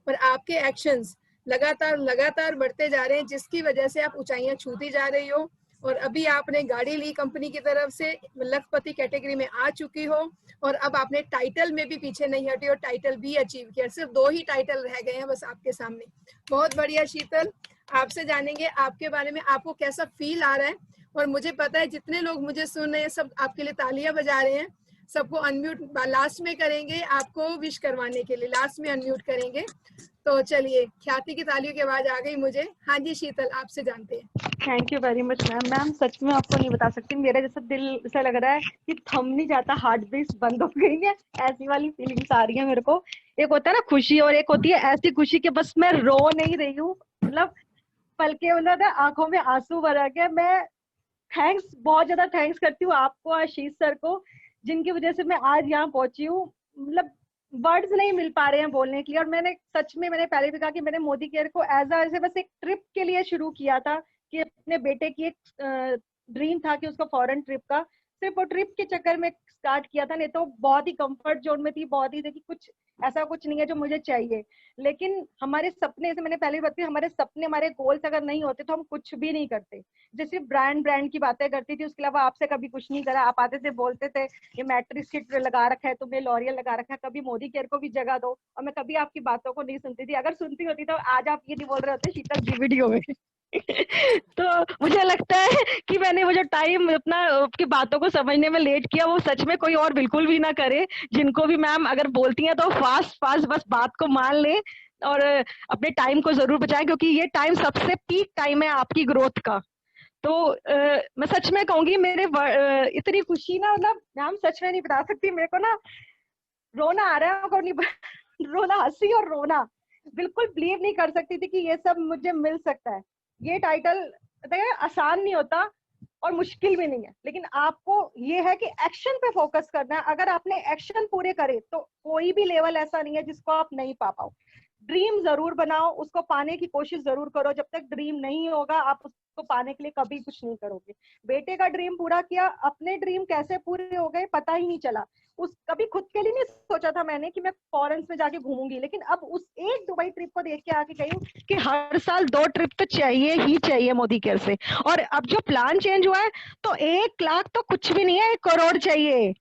पर आपके एक्शंस लगातार बढ़ते जा रहे हैं, जिसकी वजह से आप ऊंचाइयां छूती जा रही हो। और अभी आपने गाड़ी ली कंपनी की तरफ से, लखपति कैटेगरी में आ चुकी हो, और अब आपने टाइटल में भी पीछे नहीं हटी और टाइटल भी अचीव किया। सिर्फ 2 ही टाइटल रह गए हैं बस आपके सामने। बहुत बढ़िया शीतल, आपसे जानेंगे आपके बारे में, आपको कैसा फील आ रहा है। और मुझे पता है जितने लोग मुझे सुन रहे हैं सब आपके लिए तालियां बजा रहे हैं। सबको अनम्यूट लास्ट में करेंगे, आपको विश करवाने के लिए लास्ट में अनम्यूट करेंगे। तो चलिए, ख्याति की तालियों की आवाज आ गई मुझे। हाँ जी शीतल, आपसे जानते हैं। Thank you very much ma'am. Ma'am सच में आपको नहीं बता सकती, मेरा जैसा दिल ऐसा लग रहा है कि थम नहीं जाता, हार्ट बीट्स बंद हो गई है, ऐसी वाली फीलिंग्स आ रही है मेरे को। एक होता है ना खुशी, और एक होती है ऐसी खुशी कि बस मैं रो नहीं रही हूँ, मतलब पलके मतलब आंखों में आंसू भर गए। मैं थैंक्स, बहुत ज्यादा थैंक्स करती हूँ आपको, आशीष सर को, जिनकी वजह से मैं आज यहाँ पहुंची हूँ। मतलब वर्ड्स नहीं मिल पा रहे हैं बोलने के लिए। और मैंने सच में, मैंने पहले भी कहा कि मैंने मोदी केयर को ऐसे बस एक ट्रिप के लिए शुरू किया था, कि अपने बेटे की एक ड्रीम था कि उसका फॉरेन ट्रिप का, सिर्फ वो ट्रिप के चक्कर में स्टार्ट किया था। नहीं तो बहुत ही कंफर्ट जोन में थी, बहुत ही देखी, कुछ ऐसा कुछ नहीं है जो मुझे चाहिए। लेकिन हमारे सपने, जैसे मैंने पहले भी बताया, हमारे सपने, हमारे गोल्स अगर नहीं होते तो हम कुछ भी नहीं करते। जैसे ब्रांड की बातें करती थी, उसके अलावा आपसे कभी कुछ नहीं करा। आप आते थे, बोलते थे ये मैट्रिक्स किट लगा रखा है तुमने, लॉरियल लगा रखा है, कभी मोदी केयर को भी जगह दो। और मैं कभी आपकी बातों को नहीं सुनती थी। अगर सुनती होती तो आज आप ये नहीं बोल रहे होते शीतल जी वीडियो में। तो मुझे लगता है कि मैंने वो जो टाइम अपना आपकी बातों को समझने में लेट किया, वो सच में कोई और बिल्कुल भी ना करे। जिनको भी मैम अगर बोलती हैं तो फास्ट बस बात को मान ले, और अपने टाइम को जरूर बचाएं, क्योंकि ये टाइम सबसे पीक टाइम है आपकी ग्रोथ का। तो मैं सच में कहूंगी, मेरे इतनी खुशी ना, मतलब मैम सच में नहीं बता सकती, मेरे को ना रोना आ रहा है, को नहीं रोना, हंसी और रोना, बिल्कुल बिलीव नहीं कर सकती थी कि ये सब मुझे मिल सकता है। ये टाइटल आसान नहीं होता और मुश्किल भी नहीं है, लेकिन आपको ये है कि एक्शन पे फोकस करना है। अगर आपने एक्शन पूरे करे तो कोई भी लेवल ऐसा नहीं है जिसको आप नहीं पा पाओ। ड्रीम जरूर बनाओ, उसको पाने की कोशिश जरूर करो। जब तक ड्रीम नहीं होगा, आप उसको पाने के लिए कभी कुछ नहीं करोगे। बेटे का ड्रीम पूरा किया, अपने ड्रीम कैसे पूरे हो गए पता ही नहीं चला। कभी खुद के लिए नहीं सोचा था मैंने कि मैं फॉरेन में जाके घूमूंगी, लेकिन अब उस एक दुबई ट्रिप को देख के आके गई हूँ कि हर साल 2 ट्रिप तो चाहिए ही चाहिए मोदी केयर से। और अब जो प्लान चेंज हुआ है, तो 1 लाख तो कुछ भी नहीं है, 1 करोड़ चाहिए।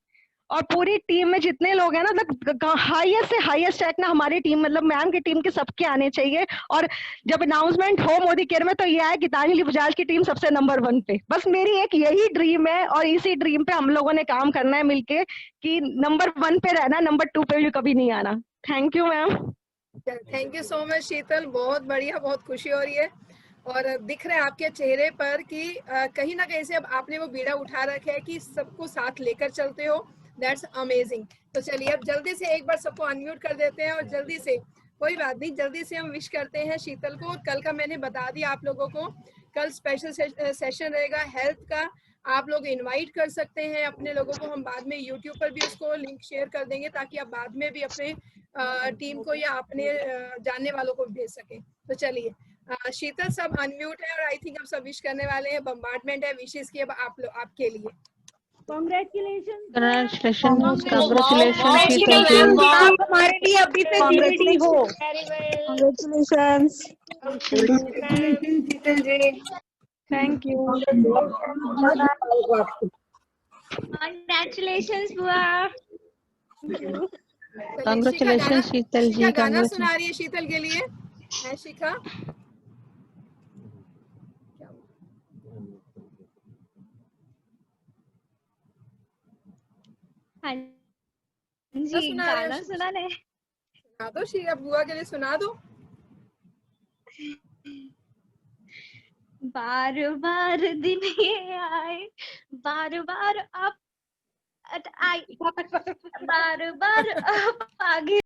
और पूरी टीम में जितने लोग हैं ना, मतलब हाईएस्ट से हाईएस्ट चेक ना हमारी टीम, मतलब मैम की टीम के सबके आने चाहिए। और जब अनाउंसमेंट हो मोदी केयर में, तो ये है गीतांजलि बजाज की टीम सबसे नंबर 1 पे। बस मेरी एक यही ड्रीम है, और इसी ड्रीम पे हम लोगों ने काम करना है मिलके, कि नंबर 1 पे रहना, नंबर 2 पे भी कभी नहीं आना। Thank you ma'am. Thank you so much Sheetal, बहुत बढ़िया, बहुत खुशी हो रही है। और दिख रहा है आपके चेहरे पर कि कहीं ना कहीं से अब आपने वो बीड़ा उठा रखा है कि सबको साथ लेकर चलते हो। That's amazing. तो चलिए अब जल्दी से एक बार सबको अनम्यूट कर देते हैं, और जल्दी से, कोई बात नहीं, जल्दी से हम विश करते हैं शीतल को। कल का मैंने बता दिया आप लोगों को, कल स्पेशल सेशन रहेगा हेल्थ का। आप लोग इनवाइट कर सकते हैं अपने लोगों को, हम बाद में यूट्यूब पर भी उसको लिंक शेयर कर देंगे, ताकि आप बाद में भी अपने टीम को या अपने जानने वालों को भेज सके। तो चलिए, शीतल सब अनम्यूट है, और आई थिंक अब सब विश करने वाले हैं। बम्बार्डमेंट है विशेष की अब आप लोग, आपके लिए। Congratulations शीतल मैम, आप हमारे लिए अभी से डीडी हो। Congratulations. Sheetal ji, thank you. Congratulations, बुआ। कांग्रेचुलेशन शीतल जी। गाना सुना रही है शीतल के लिए, है शिखा? हाँ जी, गाना सुना ले। सुना दो शी, अब बुआ के लिए सुना दो। बार बार दिन ये आए, बार बार आप आए, बार बार आप आगे